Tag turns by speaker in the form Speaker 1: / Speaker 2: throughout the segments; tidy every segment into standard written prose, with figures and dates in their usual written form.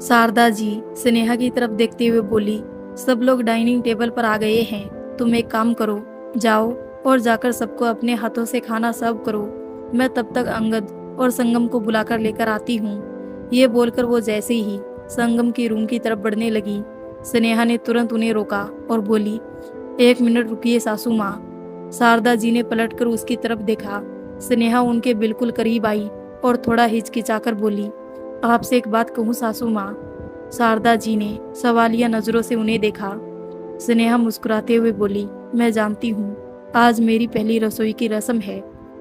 Speaker 1: शारदा जी स्नेहा की तरफ देखते हुए बोली, सब लोग डाइनिंग टेबल पर आ गए हैं। तुम एक काम करो, जाओ और जाकर सबको अपने हाथों से खाना सर्व करो। मैं तब तक अंगद और संगम को बुलाकर लेकर आती हूँ। ये बोलकर वो जैसे ही संगम की रूम की तरफ बढ़ने लगी, स्नेहा ने तुरंत उन्हें रोका और बोली, एक मिनट रुकिए सासू माँ। शारदा जी ने पलटकर उसकी तरफ देखा। स्नेहा उनके बिल्कुल करीब आई और थोड़ा हिचकिचाकर बोली, आपसे एक बात कहूँ सासू माँ। शारदा जी ने सवालिया नजरों से उन्हें देखा। स्नेहा मुस्कुराते हुए बोली, मैं जानती हूँ आज मेरी पहली रसोई की रस्म है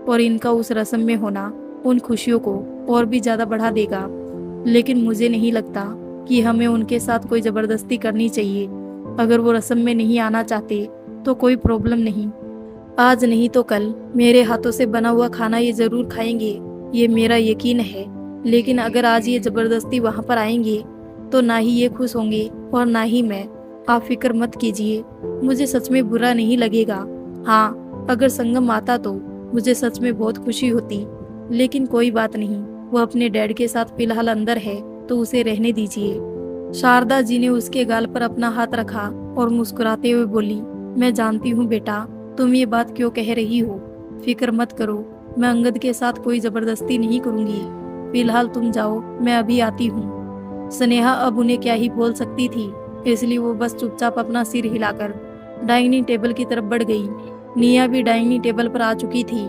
Speaker 1: और इनका उस रस्म में होना उन खुशियों को और भी ज्यादा बढ़ा देगा, लेकिन मुझे नहीं लगता कि हमें उनके साथ कोई जबरदस्ती करनी चाहिए। अगर वो रस्म में नहीं आना चाहते तो कोई प्रॉब्लम नहीं, आज नहीं तो कल मेरे हाथों से बना हुआ खाना ये जरूर खाएंगे, ये मेरा यकीन है। लेकिन अगर आज ये जबरदस्ती वहां पर आएंगे तो ना ही ये खुश होंगे और ना ही मैं। आप फिक्र मत कीजिए, मुझे सच में बुरा नहीं लगेगा। हाँ, अगर संगम आता तो मुझे सच में बहुत खुशी होती, लेकिन कोई बात नहीं, वो अपने डैड के साथ फिलहाल अंदर है तो उसे रहने दीजिए। शारदा जी ने उसके गाल पर अपना हाथ रखा और मुस्कुराते हुए बोली, मैं जानती हूँ बेटा, तुम ये बात क्यों कह रही हो। फिक्र मत करो, मैं अंगद के साथ कोई जबरदस्ती नहीं करूंगी। फिलहाल तुम जाओ, मैं अभी आती हूँ। स्नेहा अब उन्हें क्या ही बोल सकती थी, इसलिए वो बस चुपचाप अपना सिर हिलाकर डाइनिंग टेबल की तरफ बढ़ गई। निया भी डाइनिंग टेबल पर आ चुकी थी।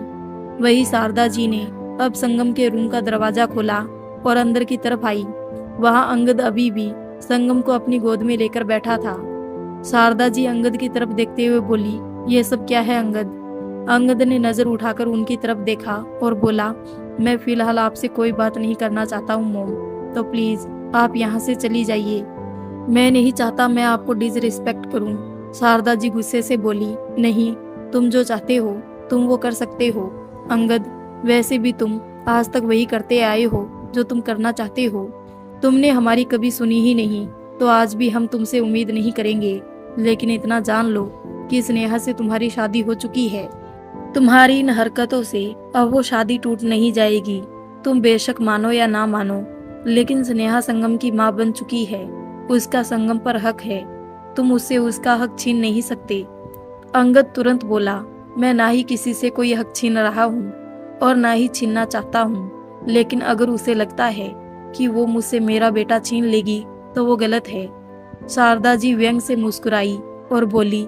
Speaker 1: वही शारदा जी ने अब संगम के रूम का दरवाजा खोला और अंदर की तरफ आई। वहां अंगद अभी भी संगम को अपनी गोद में लेकर बैठा था। शारदा जी अंगद की तरफ देखते हुए बोली, ये सब क्या है अंगद। अंगद ने नजर उठाकर उनकी तरफ देखा और बोला, मैं फिलहाल आपसे कोई बात नहीं करना चाहता हूँ मोम, तो प्लीज आप यहाँ से चली जाइए। मैं नहीं चाहता मैं आपको डिसरिस्पेक्ट करूँ। शारदा जी गुस्से से बोली, नहीं, तुम जो चाहते हो तुम वो कर सकते हो अंगद। वैसे भी तुम आज तक वही करते आए हो जो तुम करना चाहते हो। तुमने हमारी कभी सुनी ही नहीं, तो आज भी हम तुमसे उम्मीद नहीं करेंगे। लेकिन इतना जान लो कि स्नेहा से तुम्हारी शादी हो चुकी है। तुम्हारी इन हरकतों से अब वो शादी टूट नहीं जाएगी। तुम बेशक मानो या ना मानो, लेकिन स्नेहा संगम की माँ बन चुकी है। उसका संगम पर हक है, तुम उससे उसका हक छीन नहीं सकते। अंगद तुरंत बोला, मैं ना ही किसी से कोई हक छीन रहा हूँ और ना ही छीनना चाहता हूँ, लेकिन अगर उसे लगता है कि वो मुझसे मेरा बेटा छीन लेगी तो वो गलत है। शारदा जी व्यंग से मुस्कुराई और बोली,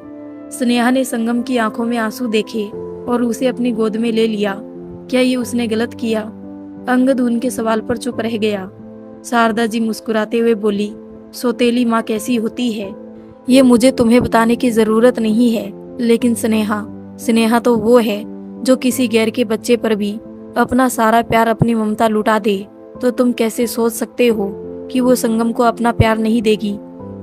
Speaker 1: स्नेहा ने संगम की आंखों में आंसू देखे और उसे अपनी गोद में ले लिया। क्या ये उसने गलत किया। अंगद उनके सवाल पर चुप रह गया। शारदा जी मुस्कुराते हुए बोली, सौतेली माँ कैसी होती है ये मुझे तुम्हें बताने की जरूरत नहीं है, लेकिन स्नेहा तो वो है जो किसी गैर के बच्चे पर भी अपना सारा प्यार, अपनी ममता लुटा दे। तो तुम कैसे सोच सकते हो कि वो संगम को अपना प्यार नहीं देगी,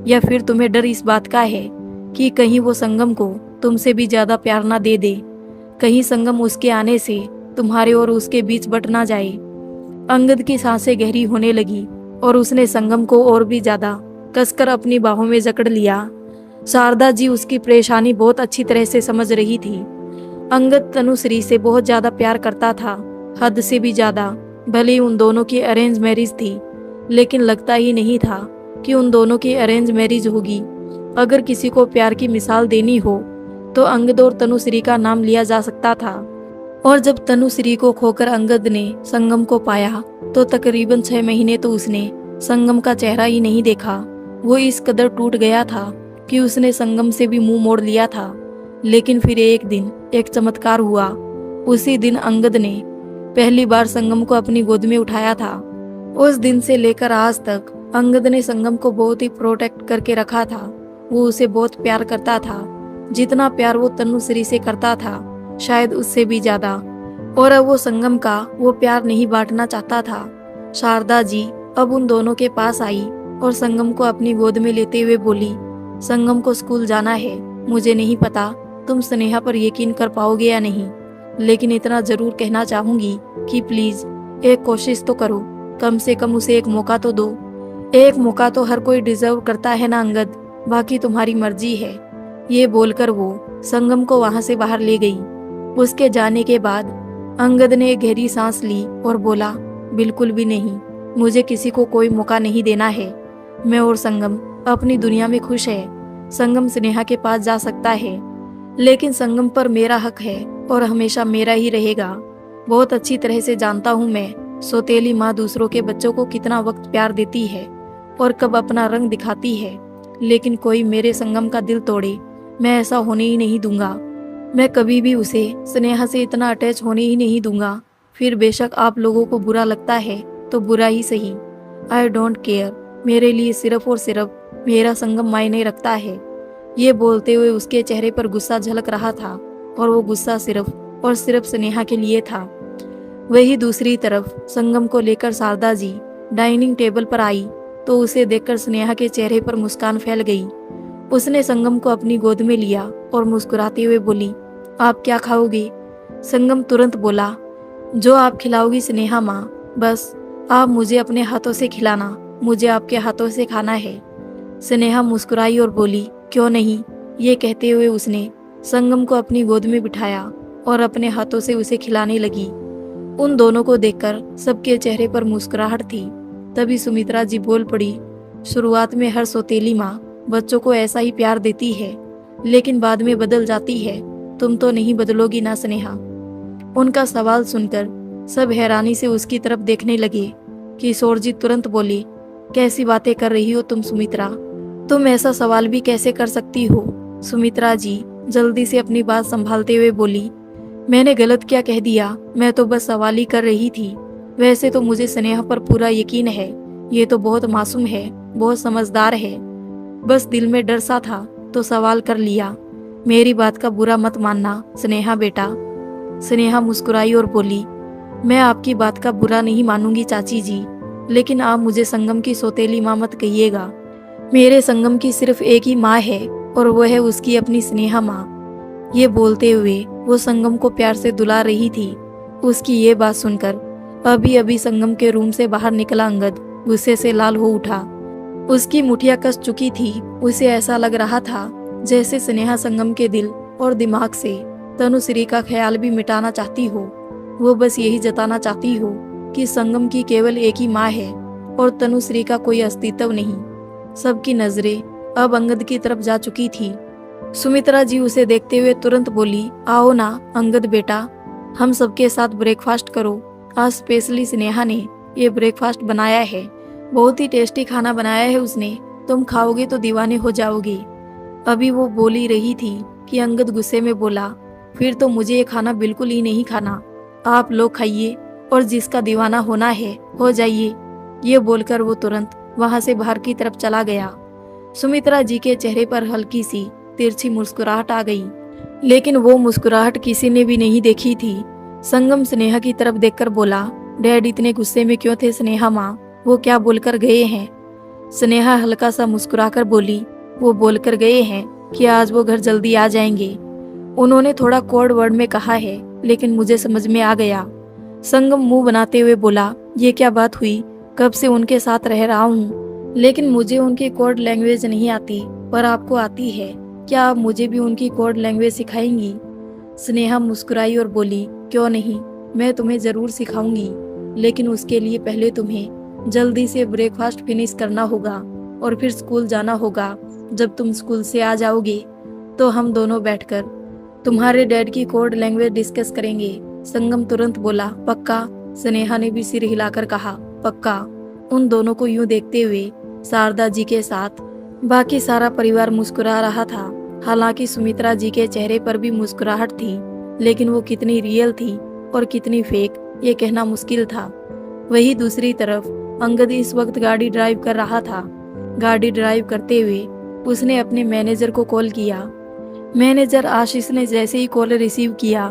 Speaker 1: या फिर तुम्हें डर इस बात का है कि कहीं वो संगम को तुमसे भी ज्यादा प्यार ना दे दे, कहीं संगम उसके आने से तुम्हारे और उसके बीच बट ना जाए। अंगद की सांसें गहरी होने लगी और उसने संगम को और भी ज्यादा कसकर अपनी बाहों में जकड़ लिया। शारदा जी उसकी परेशानी बहुत अच्छी तरह से समझ रही थी। अंगद तनुश्री से बहुत ज्यादा प्यार करता था, हद से भी ज्यादा। भले ही उन दोनों की अरेंज मैरिज थी, लेकिन लगता ही नहीं था कि उन दोनों की अरेंज मैरिज होगी। अगर किसी को प्यार की मिसाल देनी हो तो अंगद और तनुश्री का नाम लिया जा सकता था। और जब तनुश्री को खोकर अंगद ने संगम को पाया तो तकरीबन 6 महीने तो उसने संगम का चेहरा ही नहीं देखा। वो इस कदर टूट गया था कि उसने संगम से भी मुंह मोड़ लिया था। लेकिन फिर एक दिन एक चमत्कार हुआ। उसी दिन अंगद ने पहली बार संगम को अपनी गोद में उठाया था। उस दिन से लेकर आज तक अंगद ने संगम को बहुत ही प्रोटेक्ट करके रखा था। वो उसे बहुत प्यार करता था, जितना प्यार वो तनुश्री से करता था, शायद उससे भी ज्यादा। और अब वो संगम का वो प्यार नहीं बांटना चाहता था। शारदा जी अब उन दोनों के पास आई और संगम को अपनी गोद में लेते हुए बोली, संगम को स्कूल जाना है। मुझे नहीं पता तुम स्नेहा पर यकीन कर पाओगे या नहीं, लेकिन इतना जरूर कहना चाहूंगी कि प्लीज एक कोशिश तो करो, कम से कम उसे एक मौका तो दो। एक मौका तो हर कोई डिजर्व करता है ना अंगद, बाकी तुम्हारी मर्जी है। ये बोलकर वो संगम को वहां से बाहर ले गई। उसके जाने के बाद अंगद ने एक गहरी सांस ली और बोला, बिल्कुल भी नहीं, मुझे किसी को कोई मौका नहीं देना है। मैं और संगम अपनी दुनिया में खुश है। संगम स्नेहा के पास जा सकता है, लेकिन संगम पर मेरा हक है और हमेशा मेरा ही रहेगा। बहुत अच्छी तरह से जानता हूँ मैं सौतेली माँ दूसरों के बच्चों को कितना वक्त प्यार देती है और कब अपना रंग दिखाती है, लेकिन कोई मेरे संगम का दिल तोड़े, मैं ऐसा होने ही नहीं दूंगा। मैं कभी भी उसे स्नेहा से इतना अटैच होने ही नहीं दूंगा। फिर बेशक आप लोगों को बुरा लगता है तो बुरा ही सही, आई डोंट केयर। मेरे लिए सिर्फ और सिर्फ मेरा संगम मायने रखता है। ये बोलते हुए उसके चेहरे पर गुस्सा झलक रहा था और वो गुस्सा सिर्फ और सिर्फ स्नेहा के लिए था। वही दूसरी तरफ संगम को लेकर शारदा जी डाइनिंग टेबल पर आई तो उसे देखकर स्नेहा के चेहरे पर मुस्कान फैल गई। उसने संगम को अपनी गोद में लिया और मुस्कुराते हुए बोली, आप क्या खाओगे? संगम तुरंत बोला, जो आप खिलाओगी स्नेहा माँ, बस आप मुझे अपने हाथों से खिलाना, मुझे आपके हाथों से खाना है। स्नेहा मुस्कुराई और बोली, क्यों नहीं। ये कहते हुए उसने संगम को अपनी गोद में बिठाया और अपने हाथों से उसे खिलाने लगी। उन दोनों को देखकर सबके चेहरे पर मुस्कुराहट थी। तभी सुमित्रा जी बोल पड़ी, शुरुआत में हर सौतेली माँ बच्चों को ऐसा ही प्यार देती है, लेकिन बाद में बदल जाती है। तुम तो नहीं बदलोगी ना स्नेहा? उनका सवाल सुनकर सब हैरानी से उसकी तरफ देखने लगे। किशोर जी तुरंत बोले, कैसी बातें कर रही हो तुम सुमित्रा? तुम ऐसा सवाल भी कैसे कर सकती हो? सुमित्रा जी जल्दी से अपनी बात संभालते हुए बोली, मैंने गलत क्या कह दिया? मैं तो बस सवाल ही कर रही थी। वैसे तो मुझे स्नेहा पर पूरा यकीन है, ये तो बहुत मासूम है, बहुत समझदार है। बस दिल में डर सा था तो सवाल कर लिया। मेरी बात का बुरा मत मानना स्नेहा बेटा। स्नेहा मुस्कुराई और बोली, मैं आपकी बात का बुरा नहीं मानूंगी चाची जी, लेकिन आप मुझे संगम की सौतेली माँ मत कहिएगा। मेरे संगम की सिर्फ एक ही माँ है और वो है उसकी अपनी स्नेहा माँ। ये बोलते हुए वो संगम को प्यार से दुला रही थी। उसकी ये बात सुनकर अभी अभी संगम के रूम से बाहर निकला अंगद गुस्से से लाल हो उठा। उसकी मुठिया कस चुकी थी। उसे ऐसा लग रहा था जैसे स्नेहा संगम के दिल और दिमाग से तनुश्री का ख्याल भी मिटाना चाहती हो। वो बस यही जताना चाहती हो कि संगम की केवल एक ही माँ है और तनुश्री का कोई अस्तित्व नहीं। सबकी नजरें अब अंगद की तरफ जा चुकी थी। सुमित्रा जी उसे देखते हुए तुरंत बोली, आओ ना अंगद बेटा, हम सबके साथ ब्रेकफास्ट करो। आज स्पेशली स्नेहा ने ये ब्रेकफास्ट बनाया है, बहुत ही टेस्टी खाना बनाया है उसने, तुम खाओगे तो दीवाने हो जाओगे। अभी वो बोल ही रही थी कि अंगद गुस्से में बोला, फिर तो मुझे ये खाना बिल्कुल ही नहीं खाना, आप लोग खाइए और जिसका दीवाना होना है हो जाइए। ये बोलकर वो तुरंत वहां से बाहर की तरफ चला गया। सुमित्रा जी के चेहरे पर हल्की सी तिरछी मुस्कुराहट आ गई, लेकिन वो मुस्कुराहट किसी ने भी नहीं देखी थी। संगम स्नेहा की तरफ देखकर बोला, डैड इतने गुस्से में क्यों थे स्नेहा माँ, वो क्या बोलकर गए हैं? स्नेहा हल्का सा मुस्कुराकर बोली, वो बोलकर गए हैं कि आज वो घर जल्दी आ जाएंगे। उन्होंने थोड़ा कोड वर्ड में कहा है, लेकिन मुझे समझ में आ गया। संगम मुंह बनाते हुए बोला, ये क्या बात हुई? कब से उनके साथ रह रहा हूँ, लेकिन मुझे उनकी कोड लैंग्वेज नहीं आती, पर आपको आती है। क्या आप मुझे भी उनकी कोड लैंग्वेज सिखाएंगी? स्नेहा मुस्कुराई और बोली, क्यों नहीं, मैं तुम्हें जरूर सिखाऊंगी, लेकिन उसके लिए पहले तुम्हें जल्दी से ब्रेकफास्ट फिनिश करना होगा और फिर स्कूल जाना होगा। जब तुम स्कूल से आ जाओगे तो हम दोनों बैठकर तुम्हारे डैड की कोड लैंग्वेज डिस्कस करेंगे। संगम तुरंत बोला, पक्का? स्नेहा ने भी सिर हिलाकर कहा, पक्का। उन दोनों को यूं देखते हुए शारदा जी के साथ बाकी सारा परिवार मुस्कुरा रहा था। हालांकि सुमित्रा जी के चेहरे पर भी मुस्कुराहट थी, लेकिन वो कितनी रियल थी और कितनी फेक ये कहना मुश्किल था। वही दूसरी तरफ अंगद इस वक्त गाड़ी ड्राइव कर रहा था। गाड़ी ड्राइव करते हुए उसने अपने मैनेजर को कॉल किया। मैनेजर आशीष ने जैसे ही कॉल रिसीव किया,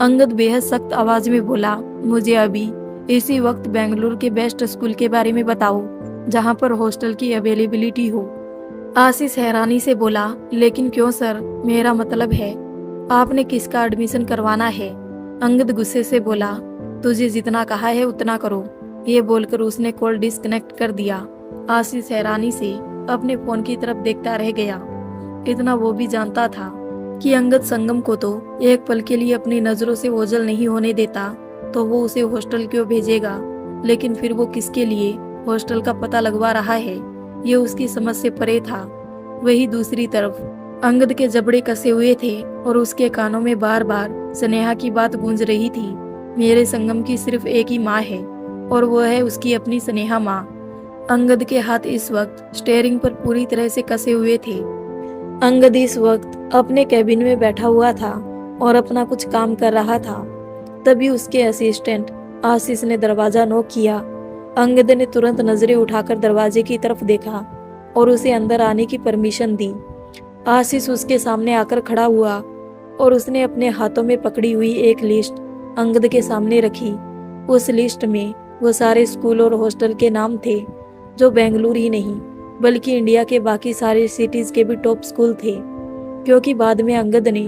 Speaker 1: अंगद बेहद सख्त आवाज में बोला, मुझे अभी इसी वक्त बेंगलुरु के बेस्ट स्कूल के बारे में बताओ जहां पर हॉस्टल की अवेलेबिलिटी हो। आशीष हैरानी से बोला, लेकिन क्यों सर, मेरा मतलब है आपने किसका एडमिशन करवाना है? अंगद गुस्से से बोला, तुझे जितना कहा है उतना करो। ये बोलकर उसने कॉल डिस्कनेक्ट कर दिया। आशीष हैरानी से अपने फोन की तरफ देखता रह गया। इतना वो भी जानता था कि अंगद संगम को तो एक पल के लिए अपनी नजरों से ओझल नहीं होने देता, तो वो उसे हॉस्टल क्यों भेजेगा? लेकिन फिर वो किसके लिए हॉस्टल का पता लगवा रहा है, ये उसकी समझ से परे था। वही दूसरी तरफ अंगद के जबड़े कसे हुए थे और उसके कानों में बार बार स्नेहा की बात गूंज रही थी। मेरे संगम की सिर्फ एक ही माँ है और वो है उसकी अपनी स्नेहा माँ। अंगद के हाथ इस वक्त स्टेयरिंग पर पूरी तरह से कसे हुए थे। अंगद इस वक्त अपने कैबिन में बैठा हुआ था और अपना कुछ काम कर रहा था। तभी उसके असिस्टेंट आशीष ने दरवाजा नॉक किया। अंगद ने तुरंत नजरें उठाकर दरवाजे की तरफ देखा और उसे अंदर आने की परमिशन दी। आशीष उसके सामने आकर खड़ा हुआ और उसने अपने हाथों में पकड़ी हुई एक लिस्ट अंगद के सामने रखी। उस लिस्ट में वो सारे स्कूल और हॉस्टल के नाम थे जो बेंगलुरु ही नहीं बल्कि इंडिया के बाकी सारे सिटीज के भी टॉप स्कूल थे, क्योंकि बाद में अंगद ने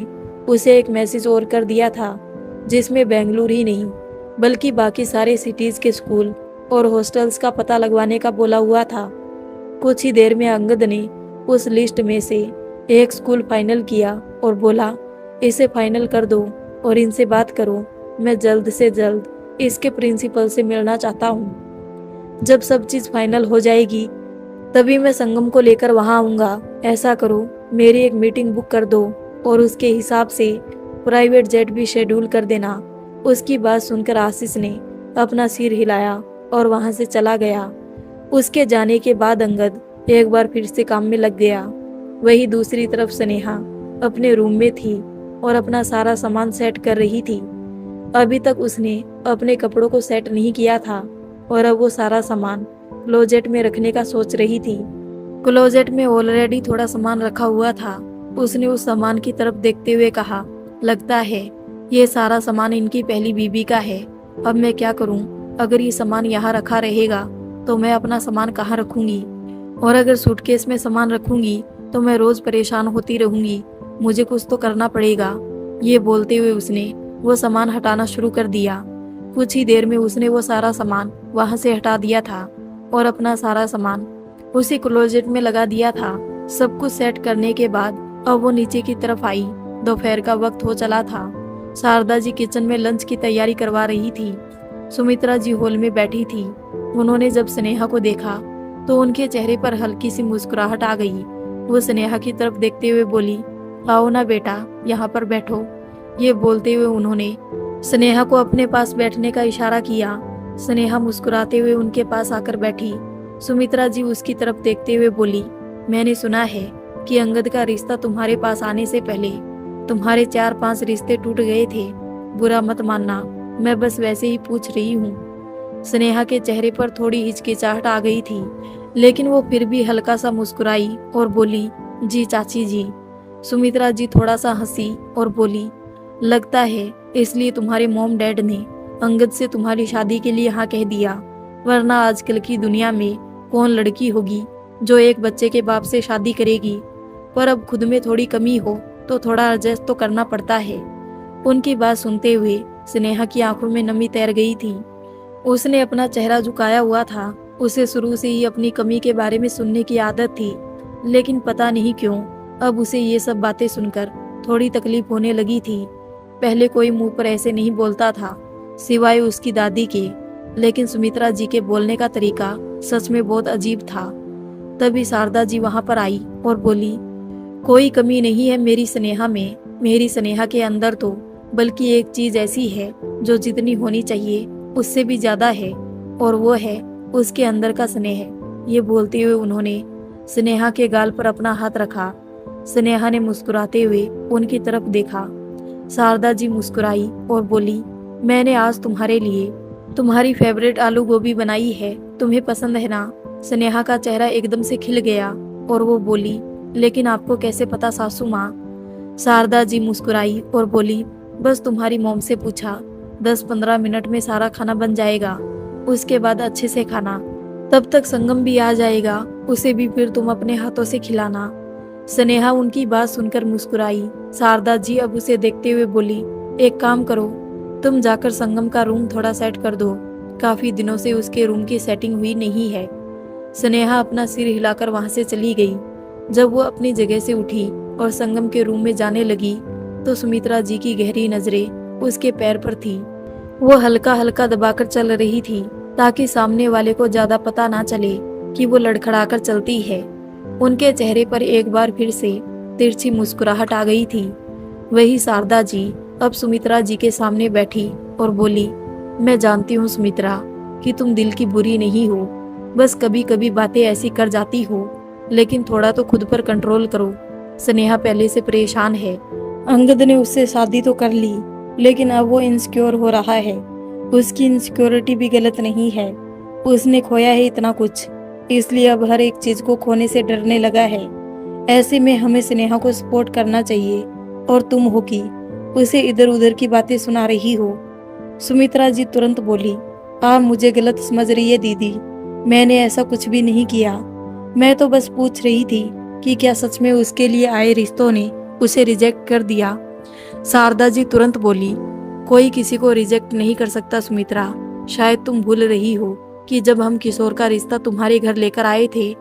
Speaker 1: उसे एक मैसेज और कर दिया था जिसमें बेंगलुरु ही नहीं बल्कि बाकी सारे सिटीज के स्कूल और हॉस्टल्स का पता लगवाने का बोला हुआ था। कुछ ही देर में अंगद ने उस लिस्ट में से एक स्कूल फाइनल किया और बोला, इसे फाइनल कर दो और इनसे बात करो। मैं जल्द से जल्द इसके प्रिंसिपल से मिलना चाहता हूँ। जब सब चीज फाइनल हो जाएगी तभी मैं संगम को लेकर वहां आऊंगा। ऐसा करो, मेरी एक मीटिंग बुक कर दो और उसके हिसाब से प्राइवेट जेट भी शेड्यूल कर देना। उसकी बात सुनकर आशीष ने अपना सिर हिलाया और वहां से चला गया। उसके जाने के बाद अंगद एक बार फिर से काम में लग गया। वही दूसरी तरफ स्नेहा अपने रूम में थी और अपना सारा सामान सेट कर रही थी। अभी तक उसने अपने कपड़ों को सेट नहीं किया था और अब वो सारा सामान क्लोजेट में रखने का सोच रही थी। क्लोजेट में ऑलरेडी थोड़ा सामान रखा हुआ था। उसने उस सामान की तरफ देखते हुए कहा, लगता है ये सारा सामान इनकी पहली बीबी का है। अब मैं क्या करूं? अगर ये सामान यहाँ रखा रहेगा तो मैं अपना सामान कहाँ रखूंगी? और अगर सूटकेस में सामान रखूंगी तो मैं रोज परेशान होती रहूंगी। मुझे कुछ तो करना पड़ेगा। ये बोलते हुए उसने वो सामान हटाना शुरू कर दिया। कुछ ही देर में उसने वो सारा सामान वहां से हटा दिया था और अपना सारा सामान उसी क्लोजेट में लगा दिया था। सब कुछ सेट करने के बाद अब वो नीचे की तरफ आई। दोपहर का वक्त हो चला था। शारदा जी किचन में लंच की तैयारी करवा रही थी। सुमित्रा जी हॉल में बैठी थी। उन्होंने जब स्नेहा को देखा तो उनके चेहरे पर हल्की सी मुस्कुराहट आ गई। वो स्नेहा की तरफ देखते हुए बोली, आओ ना बेटा, यहाँ पर बैठो। ये बोलते हुए उन्होंने स्नेहा को अपने पास बैठने का इशारा किया। स्नेहा मुस्कुराते हुए उनके पास आकर बैठी। सुमित्रा जी उसकी तरफ देखते हुए बोली, मैंने सुना है कि अंगद का रिश्ता तुम्हारे पास आने से पहले तुम्हारे 4-5 रिश्ते टूट गए थे। बुरा मत मानना, मैं बस वैसे ही पूछ रही हूँ। स्नेहा के चेहरे पर थोड़ी हिचकिचाहट आ गई थी, लेकिन वो फिर भी हल्का सा मुस्कुराई और बोली, जी चाची जी। सुमित्रा जी थोड़ा सा हंसी और बोली, लगता है इसलिए तुम्हारे मॉम डैड ने अंगद से तुम्हारी शादी के लिए हाँ कह दिया, वरना आजकल की दुनिया में कौन लड़की होगी जो एक बच्चे के बाप से शादी करेगी। पर अब खुद में थोड़ी कमी हो तो थोड़ा एडजस्ट तो करना पड़ता है। उनकी बात सुनते हुए स्नेहा की आंखों में नमी तैर गई थी। उसने अपना चेहरा झुकाया हुआ था। उसे शुरू से ही अपनी कमी के बारे में सुनने की आदत थी, लेकिन पता नहीं क्यों अब उसे ये सब बातें सुनकर थोड़ी तकलीफ होने लगी थी। पहले कोई मुंह पर ऐसे नहीं बोलता था सिवाय उसकी दादी के, लेकिन सुमित्रा जी के बोलने का तरीका सच में बहुत अजीब था। तभी शारदा जी वहां पर आई और बोली, कोई कमी नहीं है मेरी स्नेहा में। मेरी स्नेहा के अंदर तो बल्कि एक चीज ऐसी है जो जितनी होनी चाहिए उससे भी ज्यादा है, और वो है उसके अंदर का स्नेह। ये बोलते हुए उन्होंने स्नेहा के गाल पर अपना हाथ रखा। स्नेहा ने मुस्कुराते हुए उनकी तरफ देखा। शारदा जी मुस्कुराई और बोली, मैंने आज तुम्हारे लिए तुम्हारी फेवरेट आलू गोभी बनाई है, तुम्हें पसंद है ना? स्नेहा का चेहरा एकदम से खिल गया और वो बोली, लेकिन आपको कैसे पता सासू माँ? शारदा जी मुस्कुराई और बोली, बस तुम्हारी मॉम से पूछा। 10-15 मिनट में सारा खाना बन जाएगा, उसके बाद अच्छे से खाना। तब तक संगम भी आ जाएगा, उसे भी फिर तुम अपने हाथों से खिलाना। स्नेहा उनकी बात सुनकर मुस्कुराई। शारदा जी अब उसे देखते हुए बोली, एक काम करो, तुम जाकर संगम का रूम थोड़ा सेट कर दो। काफी दिनों से उसके रूम की सेटिंग हुई नहीं है। स्नेहा अपना सिर हिलाकर वहां से चली गई। जब वो अपनी जगह से उठी और संगम के रूम में जाने लगी तो सुमित्रा जी की गहरी नजरें उसके पैर पर थी। वो हल्का हल्का दबाकर चल रही थी ताकि सामने वाले को ज्यादा पता ना चले। कि वो लड़खड़ाकर चलती है। उनके चेहरे पर एक बार फिर से तिरछी मुस्कुराहट आ गई थी। वही शारदा जी अब सुमित्रा जी के सामने बैठी और बोली, मैं जानती हूँ सुमित्रा कि तुम दिल की बुरी नहीं हो, बस कभी कभी बातें ऐसी कर जाती हो, लेकिन थोड़ा तो खुद पर कंट्रोल करो। स्नेहा पहले से परेशान है। अंगद ने उससे शादी तो कर ली, लेकिन अब वो इनसिक्योर हो रहा है। उसकी इनसिक्योरिटी भी गलत नहीं है। उसने खोया है इतना कुछ, इसलिए अब हर एक चीज को खोने से डरने लगा है। ऐसे में हमें स्नेहा को सपोर्ट करना चाहिए, और तुम हो कि उसे इधर उधर की बातें सुना रही हो। सुमित्रा जी तुरंत बोली, आप मुझे गलत समझ रही है दीदी, मैंने ऐसा कुछ भी नहीं किया। मैं तो बस पूछ रही थी कि क्या सच में उसके लिए आए रिश्तों ने उसे रिजेक्ट कर दिया। शारदा जी तुरंत बोली, कोई किसी को रिजेक्ट नहीं कर सकता सुमित्रा। शायद तुम भूल रही हो कि जब हम किशोर का रिश्ता तुम्हारे घर लेकर आए थे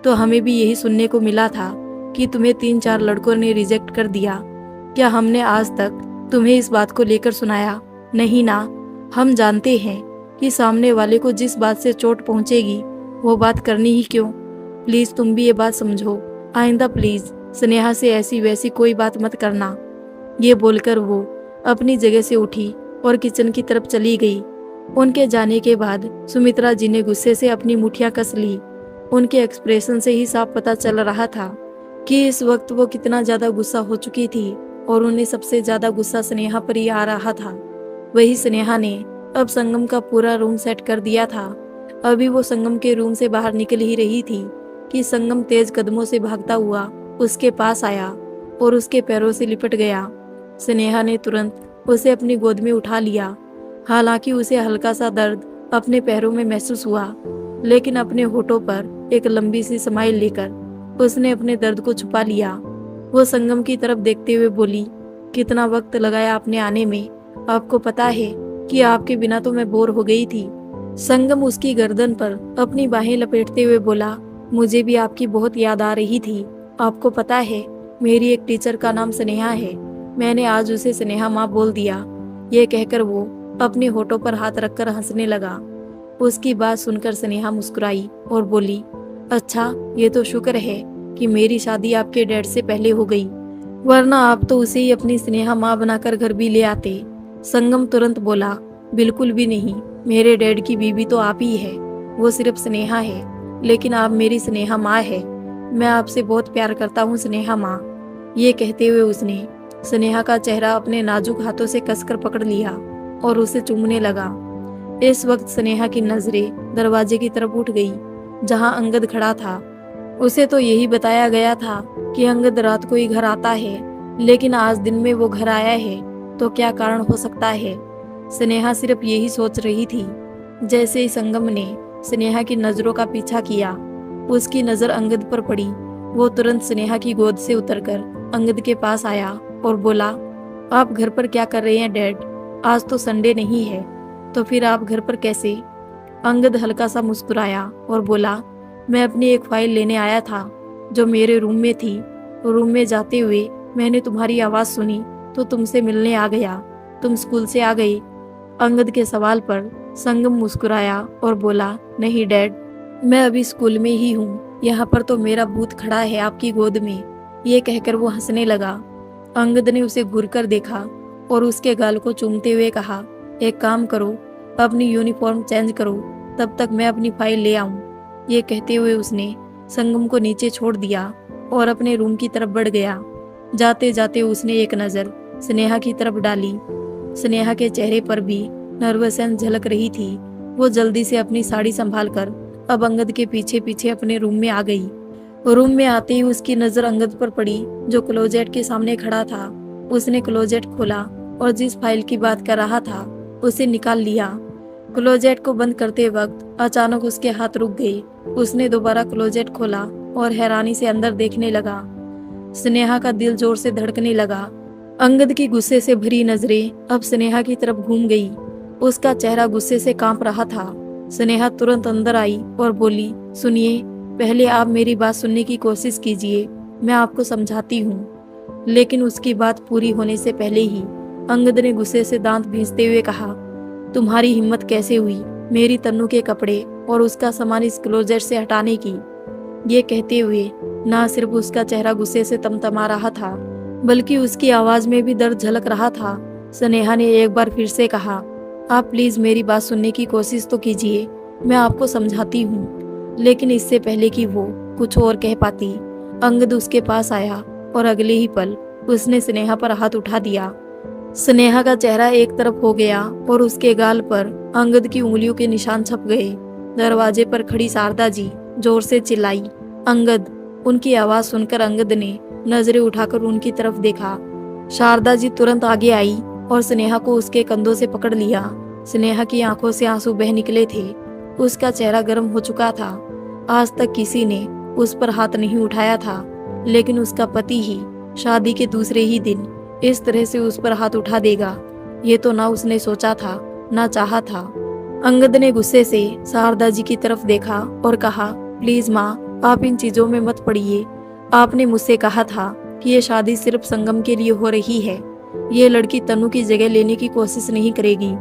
Speaker 1: तो हमें भी यही सुनने को मिला था कि तुम्हें 3-4 लड़कों ने रिजेक्ट कर दिया। क्या हमने आज तक तुम्हें इस बात को लेकर सुनाया? नहीं ना। हम जानते हैं कि सामने वाले को जिस बात से चोट पहुंचेगी वो बात करनी ही क्यों। प्लीज तुम भी ये बात समझो। आइंदा प्लीज स्नेहा से ऐसी वैसी कोई बात मत करना। ये बोलकर वो अपनी जगह से उठी और किचन की तरफ चली गई। उनके जाने के बाद सुमित्रा जी ने गुस्से से अपनी मुठियां कस ली। उनके एक्सप्रेशन से ही साफ पता चल रहा था कि इस वक्त वो कितना ज्यादा गुस्सा हो चुकी थी, और उन्हें सबसे ज्यादा गुस्सा स्नेहा पर ही आ रहा था। वही स्नेहा ने अब संगम का पूरा रूम सेट कर दिया था। अभी वो संगम के रूम से बाहर निकल ही रही थी कि संगम तेज कदमों से भागता हुआ उसके पास आया और उसके पैरों से लिपट गया। स्नेहा ने तुरंत उसे अपनी गोद में उठा लिया। हालांकि उसे हल्का सा दर्द अपने पैरों में महसूस हुआ, लेकिन अपने होठों पर एक लंबी सी स्माइल लेकर उसने अपने दर्द को छुपा लिया। वो संगम की तरफ देखते हुए बोली, कितना वक्त लगाया आपने आने में? आपको पता है कि आपके बिना तो मैं बोर हो गई थी। संगम उसकी गर्दन पर अपनी बाहें लपेटते हुए बोला, मुझे भी आपकी बहुत याद आ रही थी। आपको पता है मेरी एक टीचर का नाम स्नेहा है। मैंने आज उसे स्नेहा माँ बोल दिया। ये कहकर वो अपने होठों पर हाथ रखकर हंसने लगा। उसकी बात सुनकर स्नेहा मुस्कुराई और बोली, अच्छा ये तो शुक्र है कि मेरी शादी आपके डैड से पहले हो गई, वरना आप तो उसे ही अपनी स्नेहा माँ बनाकर घर भी ले आते। संगम तुरंत बोला, बिल्कुल भी नहीं, मेरे डैड की बीवी तो आप ही है। वो सिर्फ स्नेहा है, लेकिन आप मेरी स्नेहा माँ है। मैं आपसे बहुत प्यार करता हूँ स्नेहा माँ। ये कहते हुए उसने स्नेहा का चेहरा अपने नाजुक हाथों से कसकर पकड़ लिया और उसे चूमने लगा। इस वक्त स्नेहा की नजरें दरवाजे की तरफ उठ गई, जहां अंगद खड़ा था। उसे तो यही बताया गया था कि अंगद रात को ही घर आता है, लेकिन आज दिन में वो घर आया है तो क्या कारण हो सकता है? स्नेहा सिर्फ यही सोच रही थी। जैसे ही संगम ने स्नेहा की नजरों का पीछा किया, उसकी नजर अंगद पर पड़ी। वो तुरंत स्नेहा की गोद से उतरकर अंगद के पास आया और बोला, आप घर पर क्या कर रहे हैं डैड? आज तो संडे नहीं है, तो फिर आप घर पर कैसे? अंगद हल्का सा मुस्कुराया और बोला, मैं अपनी एक फाइल लेने आया था जो मेरे रूम में थी। रूम में जाते हुए मैंने तुम्हारी आवाज सुनी तो तुमसे मिलने आ गया। तुम स्कूल से आ गई? अंगद के सवाल पर संगम मुस्कुराया और बोला, नहीं डैड, मैं अभी स्कूल में ही हूँ। यहाँ पर तो मेरा भूत खड़ा है आपकी गोद में। ये कहकर वो हंसने लगा। अंगद ने उसे घूरकर देखा और उसके गाल को चूमते हुए कहा, एक काम करो, अपनी यूनिफॉर्म चेंज करो, तब तक मैं अपनी फाइल ले आऊं। ये कहते हुए उसने संगम को नीचे छोड़ दिया और अपने रूम की तरफ बढ़ गया। जाते जाते उसने एक नजर स्नेहा की तरफ डाली। स्नेहा के चेहरे पर भी नर्वसनेस झलक रही थी। वो जल्दी से अपनी साड़ी संभालकर अब अंगद के पीछे पीछे अपने रूम में आ गई। रूम में आते ही उसकी नजर अंगद पर पड़ी, जो क्लोजेट के सामने खड़ा था। उसने क्लोजेट खोला और जिस फाइल की बात कर रहा था उसे निकाल लिया। क्लोजेट को बंद करते वक्त अचानक उसके हाथ रुक गए। उसने दोबारा क्लोजेट खोला और हैरानी से अंदर देखने लगा। स्नेहा का दिल जोर से धड़कने लगा। अंगद की गुस्से से भरी नजरें अब स्नेहा की तरफ घूम गई। उसका चेहरा गुस्से से कांप रहा था। स्नेहा तुरंत अंदर आई और बोली, सुनिए, पहले आप मेरी बात सुनने की कोशिश कीजिए, मैं आपको समझाती हूँ। लेकिन उसकी बात पूरी होने से पहले ही अंगद ने गुस्से से दांत भींचते हुए कहा, तुम्हारी हिम्मत कैसे हुई मेरी तन्नू के कपड़े और उसका सामान इस क्लोजेट से हटाने की। ये कहते हुए ना सिर्फ उसका चेहरा गुस्से से तमतमा रहा था, बल्कि उसकी आवाज में भी दर्द झलक रहा था। स्नेहा ने एक बार फिर से कहा, आप प्लीज मेरी बात सुनने की कोशिश तो कीजिए, मैं आपको समझाती हूँ। लेकिन इससे पहले कि वो कुछ और कह पाती, अंगद उसके पास आया और अगले ही पल उसने स्नेहा पर हाथ उठा दिया। स्नेहा का चेहरा एक तरफ हो गया और उसके गाल पर अंगद की उंगलियों के निशान छप गए। दरवाजे पर खड़ी शारदा जी जोर से चिल्लाई, अंगद। उनकी आवाज सुनकर अंगद ने नजरें उठाकर उनकी तरफ देखा। शारदा जी तुरंत आगे आई और स्नेहा को उसके कंधों से पकड़ लिया। स्नेहा की आंखों से आंसू बह निकले थे, उसका चेहरा गर्म हो चुका था। आज तक किसी ने उस पर हाथ नहीं उठाया था, लेकिन उसका पति ही शादी के दूसरे ही दिन इस तरह से उस पर हाथ उठा देगा, ये तो ना उसने सोचा था ना चाहा था। अंगद ने गुस्से से शारदा जी की तरफ देखा और कहा, प्लीज माँ, आप इन चीजों में मत पड़िए। आपने मुझसे कहा था कि ये शादी सिर्फ संगम के लिए हो रही है, ये लड़की तनु की जगह लेने की कोशिश नहीं करेगी।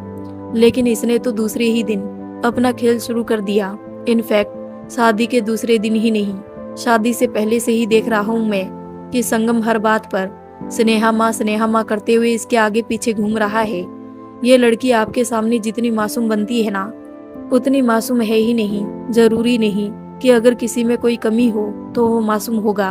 Speaker 1: लेकिन इसने तो दूसरे ही दिन अपना खेल शुरू कर दिया। इनफैक्ट शादी के दूसरे दिन ही नहीं, शादी से पहले से ही देख रहा हूँ मैं कि संगम हर बात पर स्नेहा माँ करते हुए इसके आगे पीछे घूम रहा है। ये लड़की आपके सामने जितनी मासूम बनती है ना, उतनी मासूम है ही नहीं। जरूरी नहीं कि अगर किसी में कोई कमी हो तो वो मासूम होगा।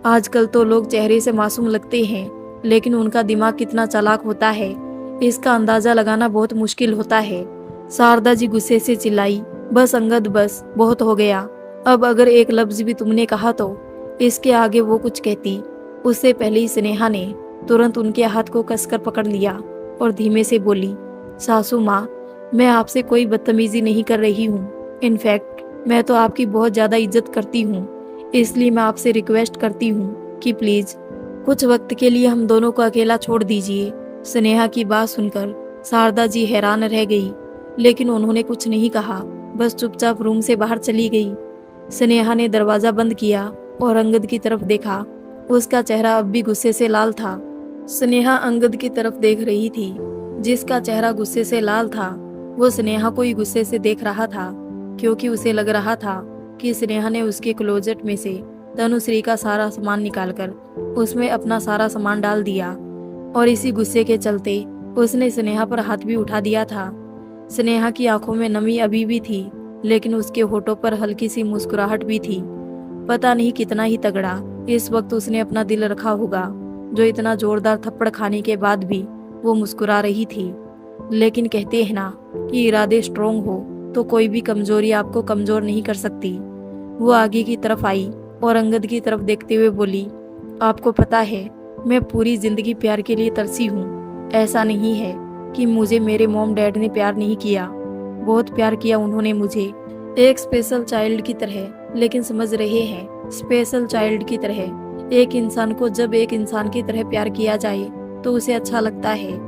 Speaker 1: आजकल तो लोग चेहरे से मासूम लगते हैं, लेकिन उनका दिमाग कितना चालाक होता है, इसका अंदाजा लगाना बहुत मुश्किल होता है। शारदा जी गुस्से से चिल्लाई, बस अंगद, बस, बहुत हो गया। अब अगर एक लफ्ज भी तुमने कहा तो इसके आगे वो कुछ कहती। उससे पहले ही स्नेहा ने तुरंत उनके हाथ को कसकर पकड़ लिया और धीमे से बोली, सासू माँ, मैं आपसे कोई बदतमीजी नहीं कर रही हूँ। इनफैक्ट मैं तो आपकी बहुत ज्यादा इज्जत करती हूँ, इसलिए मैं आपसे रिक्वेस्ट करती हूँ कि प्लीज कुछ वक्त के लिए हम दोनों को अकेला छोड़ दीजिए। स्नेहा की बात सुनकर शारदा जी हैरान रह गई, लेकिन उन्होंने कुछ नहीं कहा, बस चुपचाप रूम से बाहर चली गई। स्नेहा ने दरवाजा बंद किया और अंगद की तरफ देखा। उसका चेहरा अब भी गुस्से से लाल था। स्नेहा अंगद की तरफ देख रही थी, जिसका चेहरा गुस्से से लाल था। वो स्नेहा को ही गुस्से से देख रहा था, क्योंकि उसे लग रहा था कि स्नेहा ने उसके क्लोजेट में से तनुश्री का सारा सामान निकालकर उसमें अपना सारा सामान डाल दिया, और इसी गुस्से के चलते उसने स्नेहा पर हाथ भी उठा दिया था। स्नेहा की आंखों में नमी अभी भी थी, लेकिन उसके होठों पर हल्की सी मुस्कुराहट भी थी। पता नहीं कितना ही तगड़ा इस वक्त उसने अपना दिल रखा होगा, जो इतना जोरदार थप्पड़ खाने के बाद भी वो मुस्कुरा रही थी। लेकिन कहते हैं ना कि इरादे स्ट्रोंग हो तो कोई भी कमजोरी आपको कमजोर नहीं कर सकती। वो आगे की तरफ आई और अंगद की तरफ देखते हुए बोली, आपको पता है, मैं पूरी जिंदगी प्यार के लिए तरसी हूँ। ऐसा नहीं है कि मुझे मेरे मॉम डैड ने प्यार नहीं किया, बहुत प्यार किया उन्होंने मुझे, एक स्पेशल चाइल्ड की तरह। लेकिन समझ रहे हैं, स्पेशल चाइल्ड की तरह। एक इंसान को जब एक इंसान की तरह प्यार किया जाए तो उसे अच्छा लगता है,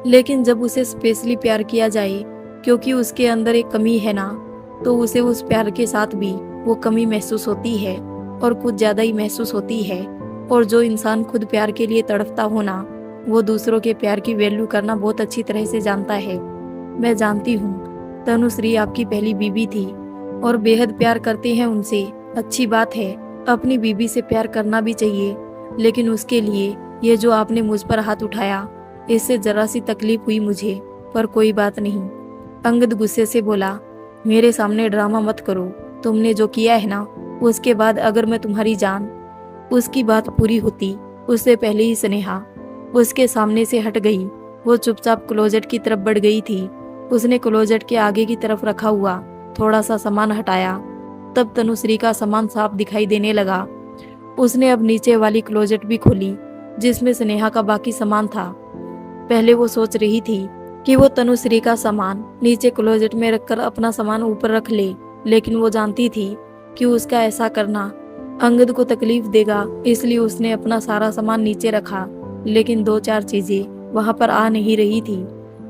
Speaker 1: लेकिन जब उसे स्पेशली प्यार किया जाए क्योंकि उसके अंदर एक कमी है ना, तो उसे उस प्यार के साथ भी वो कमी महसूस होती है, और कुछ ज्यादा ही महसूस होती है। और जो इंसान खुद प्यार के लिए तड़पता हो ना, वो दूसरों के प्यार की वैल्यू करना बहुत अच्छी तरह से जानता है। मैं जानती हूँ तनुश्री आपकी पहली बीवी थी और बेहद प्यार करते हैं उनसे, अच्छी बात है, अपनी बीवी से प्यार करना भी चाहिए। लेकिन उसके लिए ये जो आपने मुझ पर हाथ उठाया, इससे जरा सी तकलीफ हुई मुझे, पर कोई बात नहीं। अंगद गुस्से से बोला, मेरे सामने ड्रामा मत करो। तुमने जो किया है ना, उसके बाद अगर मैं तुम्हारी जान, उसकी बात पूरी होती उससे पहले ही स्नेहा उसके सामने से हट गई। वो चुपचाप क्लोजेट की तरफ बढ़ गई थी। उसने क्लोजेट के आगे की तरफ रखा हुआ थोड़ा सा सामान हटाया, तब तनुश्री का सामान साफ दिखाई देने लगा। उसने अब नीचे वाली क्लोजेट भी खोली जिसमें स्नेहा का बाकी सामान था। पहले वो सोच रही थी कि वो तनुश्री का सामान नीचे क्लोजेट में रखकर अपना सामान ऊपर रख ले, लेकिन वो जानती थी कि उसका ऐसा करना अंगद को तकलीफ देगा, इसलिए उसने अपना सारा सामान नीचे रखा। लेकिन दो चार चीजें वहां पर आ नहीं रही थी,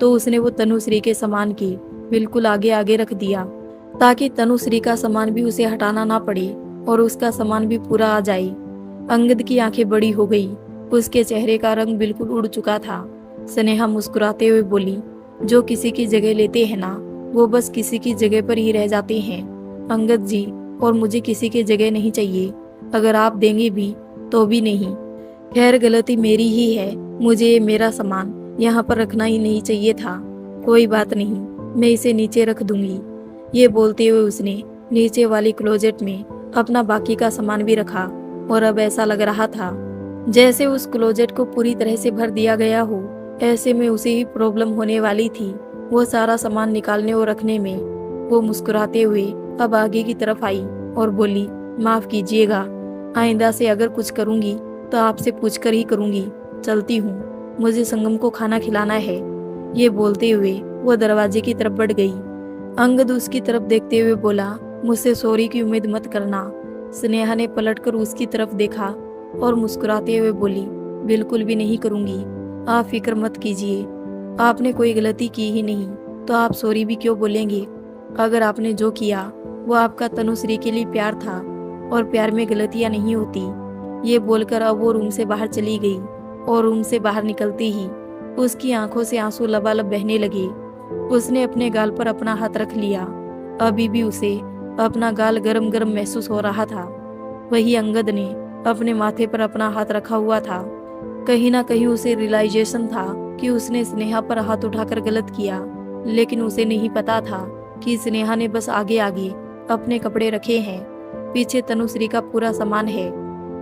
Speaker 1: तो उसने वो तनुश्री के सामान की बिल्कुल आगे आगे रख दिया, ताकि तनुश्री का सामान भी उसे हटाना ना पड़े और उसका सामान भी पूरा आ जाए। अंगद की आंखें बड़ी हो गई, उसके चेहरे का रंग बिल्कुल उड़ चुका था। स्नेहा मुस्कुराते हुए बोली, जो किसी की जगह लेते हैं ना, वो बस किसी की जगह पर ही रह जाते हैं। अंगद जी, और मुझे किसी की जगह नहीं चाहिए। अगर आप देंगे भी तो भी नहीं। खैर, गलती मेरी ही है। मुझे ये मेरा सामान यहाँ पर रखना ही नहीं चाहिए था। कोई बात नहीं, मैं इसे नीचे रख दूंगी। ये बोलते हुए उसने नीचे वाली क्लोजेट में अपना बाकी का सामान भी रखा और अब ऐसा लग रहा था जैसे उस क्लोजेट को पूरी तरह से भर दिया गया हो। ऐसे में उसे ही प्रॉब्लम होने वाली थी वो सारा सामान निकालने और रखने में। वो मुस्कुराते हुए अब आगे की तरफ आई और बोली, माफ कीजिएगा, आइंदा से अगर कुछ करूंगी तो आपसे पूछकर ही करूंगी। चलती हूँ, मुझे संगम को खाना खिलाना है। ये बोलते हुए वो दरवाजे की तरफ बढ़ गई। अंगद उसकी तरफ देखते हुए बोला, मुझसे सॉरी की उम्मीद मत करना। स्नेहा ने पलटकर उसकी तरफ देखा और मुस्कुराते हुए बोली, बिल्कुल भी नहीं करूंगी। आप फिक्र मत कीजिए, आपने कोई गलती की ही नहीं तो आप सॉरी भी क्यों बोलेंगे। अगर आपने जो किया वो आपका तनुश्री के लिए प्यार था और प्यार में गलतियां नहीं होती। ये बोलकर अब वो रूम से बाहर चली गई और रूम से बाहर निकलते ही उसकी आंखों से आंसू लबालब बहने लगे। उसने अपने गाल पर अपना हाथ रख लिया। अभी भी उसे अपना गाल गरम गरम महसूस हो रहा था। वही अंगद ने अपने माथे पर अपना हाथ रखा हुआ था। कहीं ना कहीं उसे रियलाइजेशन था कि उसने स्नेहा पर हाथ उठाकर गलत किया, लेकिन उसे नहीं पता था कि स्नेहा ने बस आगे आगे अपने कपड़े रखे हैं, पीछे तनुश्री का पूरा सामान है।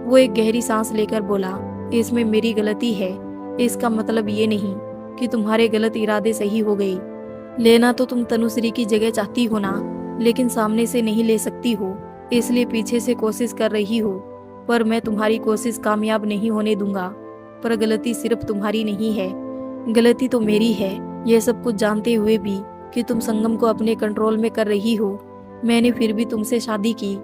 Speaker 1: वो एक गहरी सांस लेकर बोला, इसमें मेरी गलती है। इसका मतलब ये नहीं कि तुम्हारे गलत इरादे सही हो गए। लेना तो तुम तनुश्री की जगह चाहती हो ना, लेकिन सामने से नहीं ले सकती हो, इसलिए पीछे से कोशिश कर रही हो। पर मैं तुम्हारी कोशिश कामयाब नहीं होने दूंगा। पर गलती सिर्फ तुम्हारी नहीं है, गलती तो मेरी है। ये सब कुछ जानते हुए भी कि तुम संगम को अपने कंट्रोल में कर रही हो, मैंने फिर भी तुमसे शादी की।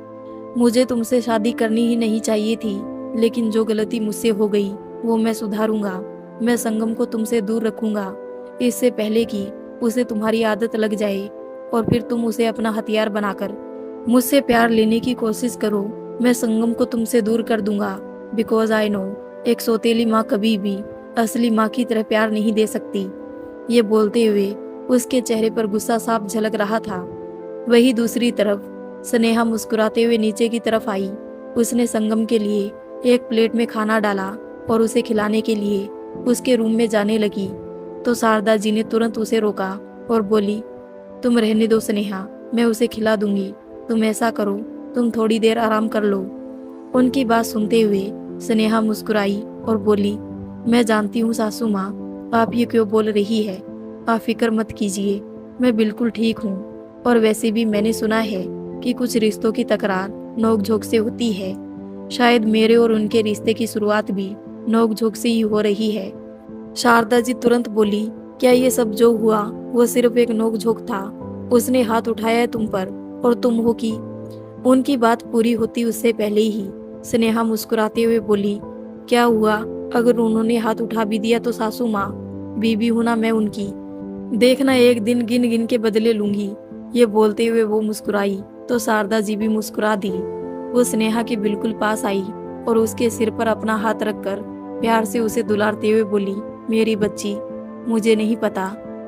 Speaker 1: मुझे तुमसे शादी करनी ही नहीं चाहिए थी, लेकिन जो गलती मुझसे हो गई वो मैं सुधारूंगा। मैं संगम को तुमसे दूर रखूंगा, इससे पहले कि उसे तुम्हारी आदत लग जाए और फिर तुम उसे अपना हथियार बनाकर मुझसे प्यार लेने की कोशिश करो। मैं संगम को तुमसे दूर कर दूंगा, बिकॉज आई नो एक सौतेली माँ कभी भी असली माँ की तरह प्यार नहीं दे सकती। ये बोलते हुए उसके चेहरे पर गुस्सा साफ झलक रहा था। वही दूसरी तरफ स्नेहा मुस्कुराते हुए नीचे की तरफ आई। उसने संगम के लिए एक प्लेट में खाना डाला और उसे खिलाने के लिए उसके रूम में जाने लगी तो शारदा जी ने तुरंत उसे रोका और बोली, तुम रहने दो स्नेहा, मैं उसे खिला दूंगी। तुम ऐसा करो, तुम थोड़ी देर आराम कर लो। उनकी बात सुनते हुए स्नेहा मुस्कुराई और बोली, मैं जानती हूँ सासू माँ, आप ये क्यों बोल रही है। आप फिक्र मत कीजिए, मैं बिल्कुल ठीक हूँ। और वैसे भी मैंने सुना है कि कुछ रिश्तों की तकरार नोक-झोंक से होती है। शायद मेरे और उनके रिश्ते की शुरुआत भी नोक-झोंक से ही हो रही है। शारदा जी तुरंत बोली, क्या ये सब जो हुआ वो सिर्फ एक नोक-झोंक था? उसने हाथ उठाया है तुम पर और तुम हो कि। उनकी बात पूरी होती उससे पहले ही स्नेहा मुस्कुराते हुए बोली, क्या हुआ अगर उन्होंने हाथ उठा भी दिया तो सासू माँ, बीबी हूं ना मैं उनकी। देखना एक दिन गिन गिन के बदले लूंगी। ये बोलते हुए वो मुस्कुराई तो शारदा जी भी मुस्कुरा दी। वो स्नेहा के बिल्कुल पास आई और उसके सिर पर अपना हाथ रखकर प्यार से उसे दुलारते हुए बोली, मेरी बच्ची, मुझे नहीं पता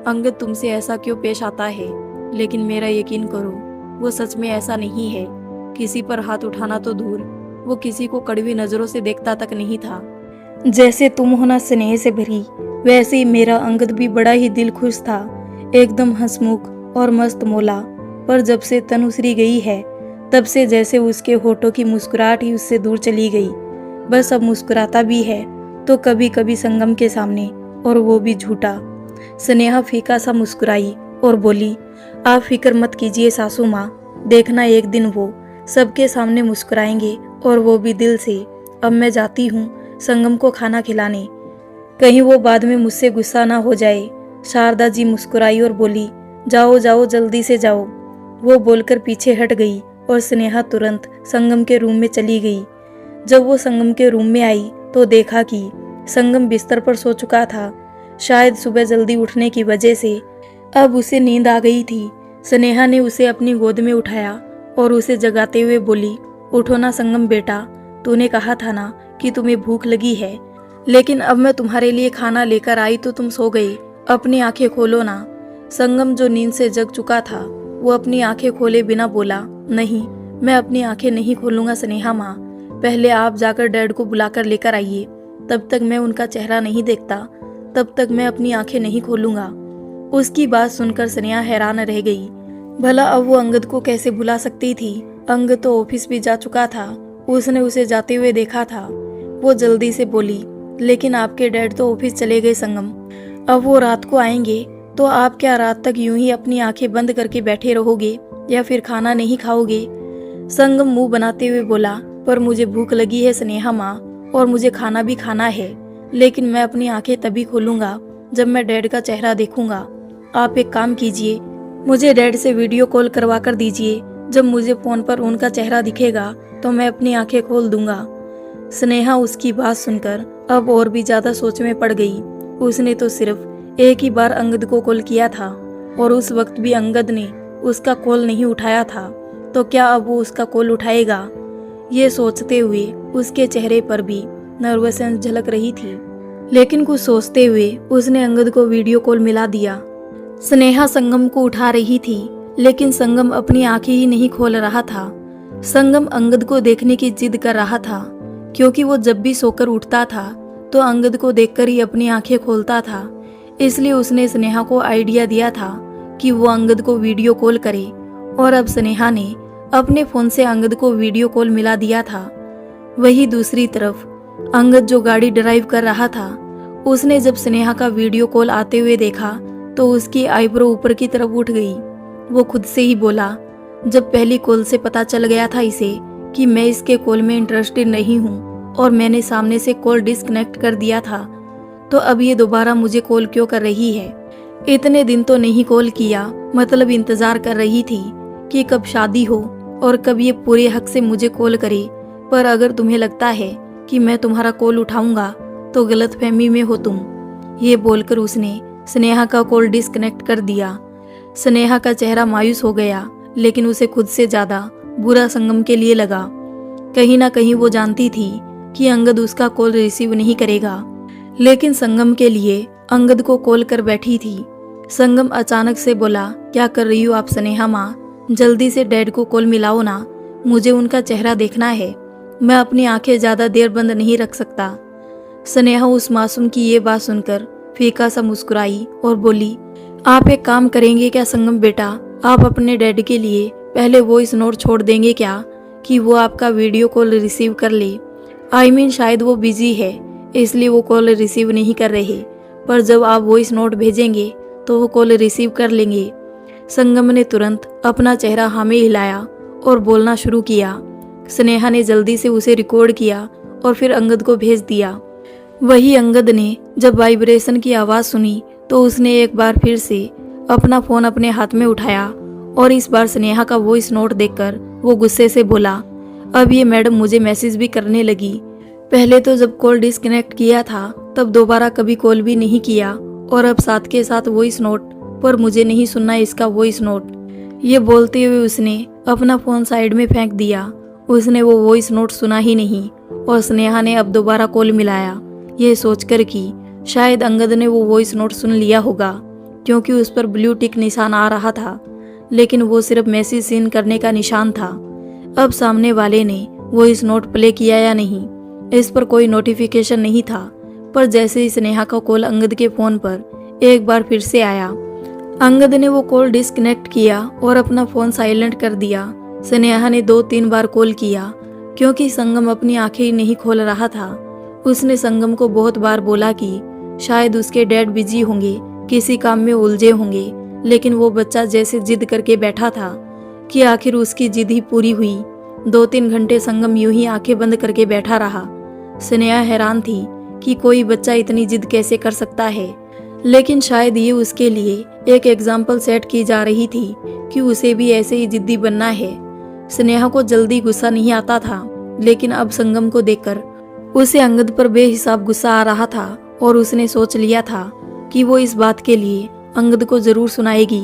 Speaker 1: अंगद तुमसे ऐसा क्यों पेश आता है, लेकिन मेरा यकीन करो वो सच में ऐसा नहीं है। किसी पर हाथ उठाना तो दूर, वो किसी को कड़वी नजरों से देखता तक नहीं था। जैसे तुम होना स्नेह से भरी, वैसे ही मेरा अंगद भी बड़ा ही दिल खुश था, एकदम हंसमुख और मस्त मौला। पर जब से तनुश्री गई है तब से जैसे उसके होठों की मुस्कुराहट ही उससे दूर चली गई। बस अब मुस्कुराता भी है तो कभी कभी संगम के सामने, और वो भी झूठा। स्नेहा फीका सा मुस्कुराई और बोली, आप फिक्र मत कीजिए सासू माँ, देखना एक दिन वो सबके सामने मुस्कुराएंगे और वो भी दिल से। अब मैं जाती हूँ संगम को खाना खिलाने, कहीं वो बाद में मुझसे गुस्सा ना हो जाए। शारदा जी मुस्कुराई और बोली, जाओ जाओ जल्दी से जाओ। वो बोलकर पीछे हट गई और स्नेहा तुरंत संगम के रूम में चली गई। जब वो संगम के रूम में आई तो देखा कि संगम बिस्तर पर सो चुका था। शायद सुबह जल्दी उठने की वजह से अब उसे नींद आ गई थी। स्नेहा ने उसे अपनी गोद में उठाया और उसे जगाते हुए बोली, उठो ना संगम बेटा, तूने कहा था ना कि तुम्हें भूख लगी है, लेकिन अब मैं तुम्हारे लिए खाना लेकर आई तो तुम सो गए। अपनी आंखें खोलो ना। संगम जो नींद से जग चुका था वो अपनी आंखें खोले बिना बोला, नहीं, मैं अपनी आंखें नहीं खोलूंगा स्नेहा माँ, पहले आप जाकर डैड को बुलाकर लेकर आइए, तब तक मैं उनका चेहरा नहीं देखता, तब तक मैं अपनी आंखें नहीं खोलूंगा। उसकी बात सुनकर स्नेहा हैरान रह गई। भला अब वो अंगद को कैसे बुला सकती थी? अंगद तो ऑफिस भी जा चुका था, उसने उसे जाते हुए देखा था। वो जल्दी से बोली, लेकिन आपके डैड तो ऑफिस चले गए संगम, अब वो रात को आएंगे तो आप क्या रात तक यूं ही अपनी आंखें बंद करके बैठे रहोगे या फिर खाना नहीं खाओगे? संगम मुंह बनाते हुए बोला, पर मुझे भूख लगी है स्नेहा माँ, और मुझे खाना भी खाना है, लेकिन मैं अपनी आंखें तभी खोलूंगा जब मैं डैड का चेहरा देखूंगा। आप एक काम कीजिए, मुझे डैड से वीडियो कॉल करवा कर दीजिए, जब मुझे फोन पर उनका चेहरा दिखेगा तो मैं अपनी आंखें खोल दूंगा। स्नेहा उसकी बात सुनकर अब और भी ज्यादा सोच में पड़ गई। उसने तो सिर्फ एक ही बार अंगद को कॉल किया था और उस वक्त भी अंगद ने उसका कॉल नहीं उठाया था, तो क्या अब वो उसका कॉल उठाएगा? ये सोचते हुए उसके चेहरे पर भी नर्वसनेस झलक रही थी, लेकिन कुछ सोचते हुए उसने अंगद को वीडियो कॉल मिला दिया। स्नेहा संगम को उठा रही थी, लेकिन संगम अपनी आंखें ही नहीं खोल रहा था। संगम अंगद को देखने की जिद कर रहा था, क्योंकि वो जब भी सोकर उठता था तो अंगद को देखकर ही अपनी आंखें खोलता था। इसलिए उसने स्नेहा को आइडिया दिया था कि वो अंगद को वीडियो कॉल करे, और अब स्नेहा ने अपने फोन से अंगद को वीडियो कॉल मिला दिया था। वही दूसरी तरफ अंगद जो गाड़ी ड्राइव कर रहा था, उसने जब स्नेहा का वीडियो कॉल आते हुए देखा तो उसकी आईब्रो ऊपर की तरफ उठ गई। वो खुद से ही बोला, जब पहली कॉल से पता चल गया था इसे कि मैं इसके कॉल में इंटरेस्टेड नहीं हूँ और मैंने सामने से कॉल डिस्कनेक्ट कर दिया था, तो अब ये दोबारा मुझे कॉल क्यों कर रही है? इतने दिन तो नहीं कॉल किया, मतलब इंतजार कर रही थी कि कब शादी हो और कब ये पूरे हक से मुझे कॉल करे। पर अगर तुम्हें लगता है कि मैं तुम्हारा कॉल उठाऊंगा तो गलतफहमी में हो तुम। ये बोलकर उसने स्नेहा का कॉल डिस्कनेक्ट कर दिया। स्नेहा का चेहरा मायूस हो गया, लेकिन उसे खुद से ज्यादा बुरा संगम के लिए लगा। कहीं ना कहीं वो जानती थी कि अंगद उसका कॉल रिसीव नहीं करेगा, लेकिन संगम के लिए अंगद को कॉल कर बैठी थी। संगम अचानक से बोला, क्या कर रही हो आप स्नेहा माँ? जल्दी से डैड को कॉल मिलाओ ना, मुझे उनका चेहरा देखना है, मैं अपनी आंखें ज्यादा देर बंद नहीं रख सकता। स्नेहा उस मासूम की ये बात सुनकर फीका सा मुस्कुराई और बोली, आप एक काम करेंगे क्या संगम बेटा? आप अपने डैड के लिए पहले वॉइस नोट छोड़ देंगे क्या, कि वो आपका वीडियो कॉल रिसीव कर ले? शायद वो बिजी है इसलिए वो कॉल रिसीव नहीं कर रहे, पर जब आप वॉइस नोट भेजेंगे तो वो कॉल रिसीव कर लेंगे। संगम ने तुरंत अपना चेहरा हाँ में हिलाया और बोलना शुरू किया। स्नेहा ने जल्दी से उसे रिकॉर्ड किया और फिर अंगद को भेज दिया। वही अंगद ने जब वाइब्रेशन की आवाज़ सुनी तो उसने एक बार फिर से अपना फ़ोन अपने हाथ में उठाया और इस बार स्नेहा का वॉइस नोट देखकर वो गुस्से से बोला, अब ये मैडम मुझे मैसेज भी करने लगी। पहले तो जब कॉल डिस्कनेक्ट किया था तब दोबारा कभी कॉल भी नहीं किया, और अब साथ के साथ वॉइस नोट, पर मुझे नहीं सुनना इसका वॉइस नोट। ये बोलते हुए उसने अपना फ़ोन साइड में फेंक दिया। उसने वो वॉइस नोट सुना ही नहीं और स्नेहा ने अब दोबारा कॉल मिलाया, ये सोचकर कि शायद अंगद ने वो वॉइस नोट सुन लिया होगा, क्योंकि उस पर ब्लू टिक निशान आ रहा था, लेकिन वो सिर्फ मैसेज सीन करने का निशान था। अब सामने वाले ने वॉइस नोट प्ले किया या नहीं, इस पर कोई नोटिफिकेशन नहीं था, पर जैसे ही स्नेहा का कॉल अंगद के फ़ोन पर एक बार फिर से आया, अंगद ने वो कॉल डिस्कनेक्ट किया और अपना फ़ोन साइलेंट कर दिया। स्नेहा ने 2-3 बार कॉल किया, क्योंकि संगम अपनी आंखें ही नहीं खोल रहा था। उसने संगम को बहुत बार बोला कि शायद उसके डैड बिजी होंगे, किसी काम में उलझे होंगे, लेकिन वो बच्चा जैसे जिद करके बैठा था कि आखिर उसकी जिद ही पूरी हुई। 2-3 घंटे संगम यूं ही आंखें बंद करके बैठा रहा। स्नेहा हैरान थी कि कोई बच्चा इतनी जिद कैसे कर सकता है, लेकिन शायद ये उसके लिए एक एग्जाम्पल सेट की जा रही थी कि उसे भी ऐसे ही जिद्दी बनना है। स्नेहा को जल्दी गुस्सा नहीं आता था, लेकिन अब संगम को देखकर उसे अंगद पर बेहिसाब गुस्सा आ रहा था और उसने सोच लिया था कि वो इस बात के लिए अंगद को जरूर सुनाएगी।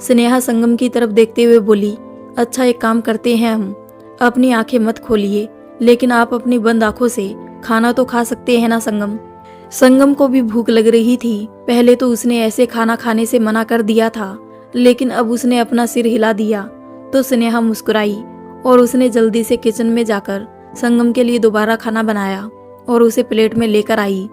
Speaker 1: स्नेहा संगम की तरफ देखते हुए बोली, अच्छा एक काम करते हैं, हम अपनी आंखें मत खोलिए, लेकिन आप अपनी बंद आंखों से खाना तो खा सकते हैं ना संगम? संगम को भी भूख लग रही थी। पहले तो उसने ऐसे खाना खाने से मना कर दिया था, लेकिन अब उसने अपना सिर हिला दिया तो स्नेहा मुस्कुराई और उसने जल्दी से किचन में जाकर संगम के लिए दोबारा खाना बनाया और उसे प्लेट में लेकर आई।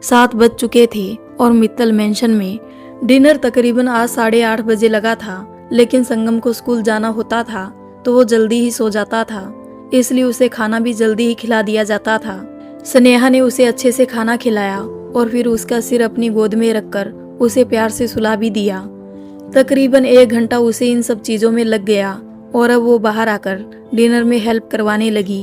Speaker 1: 7 बज चुके थे और मित्तल मेंशन में डिनर तकरीबन आज 8:30 बजे लगा था, लेकिन संगम को स्कूल जाना होता था तो वो जल्दी ही सो जाता था, इसलिए उसे खाना भी जल्दी ही खिला दिया जाता था। स्नेहा ने उसे अच्छे से खाना खिलाया और फिर उसका सिर अपनी गोद में रखकर उसे प्यार से सुला भी दिया। तकरीबन 1 घंटा उसे इन सब चीजों में लग गया और अब वो बाहर आकर डिनर में हेल्प करवाने लगी।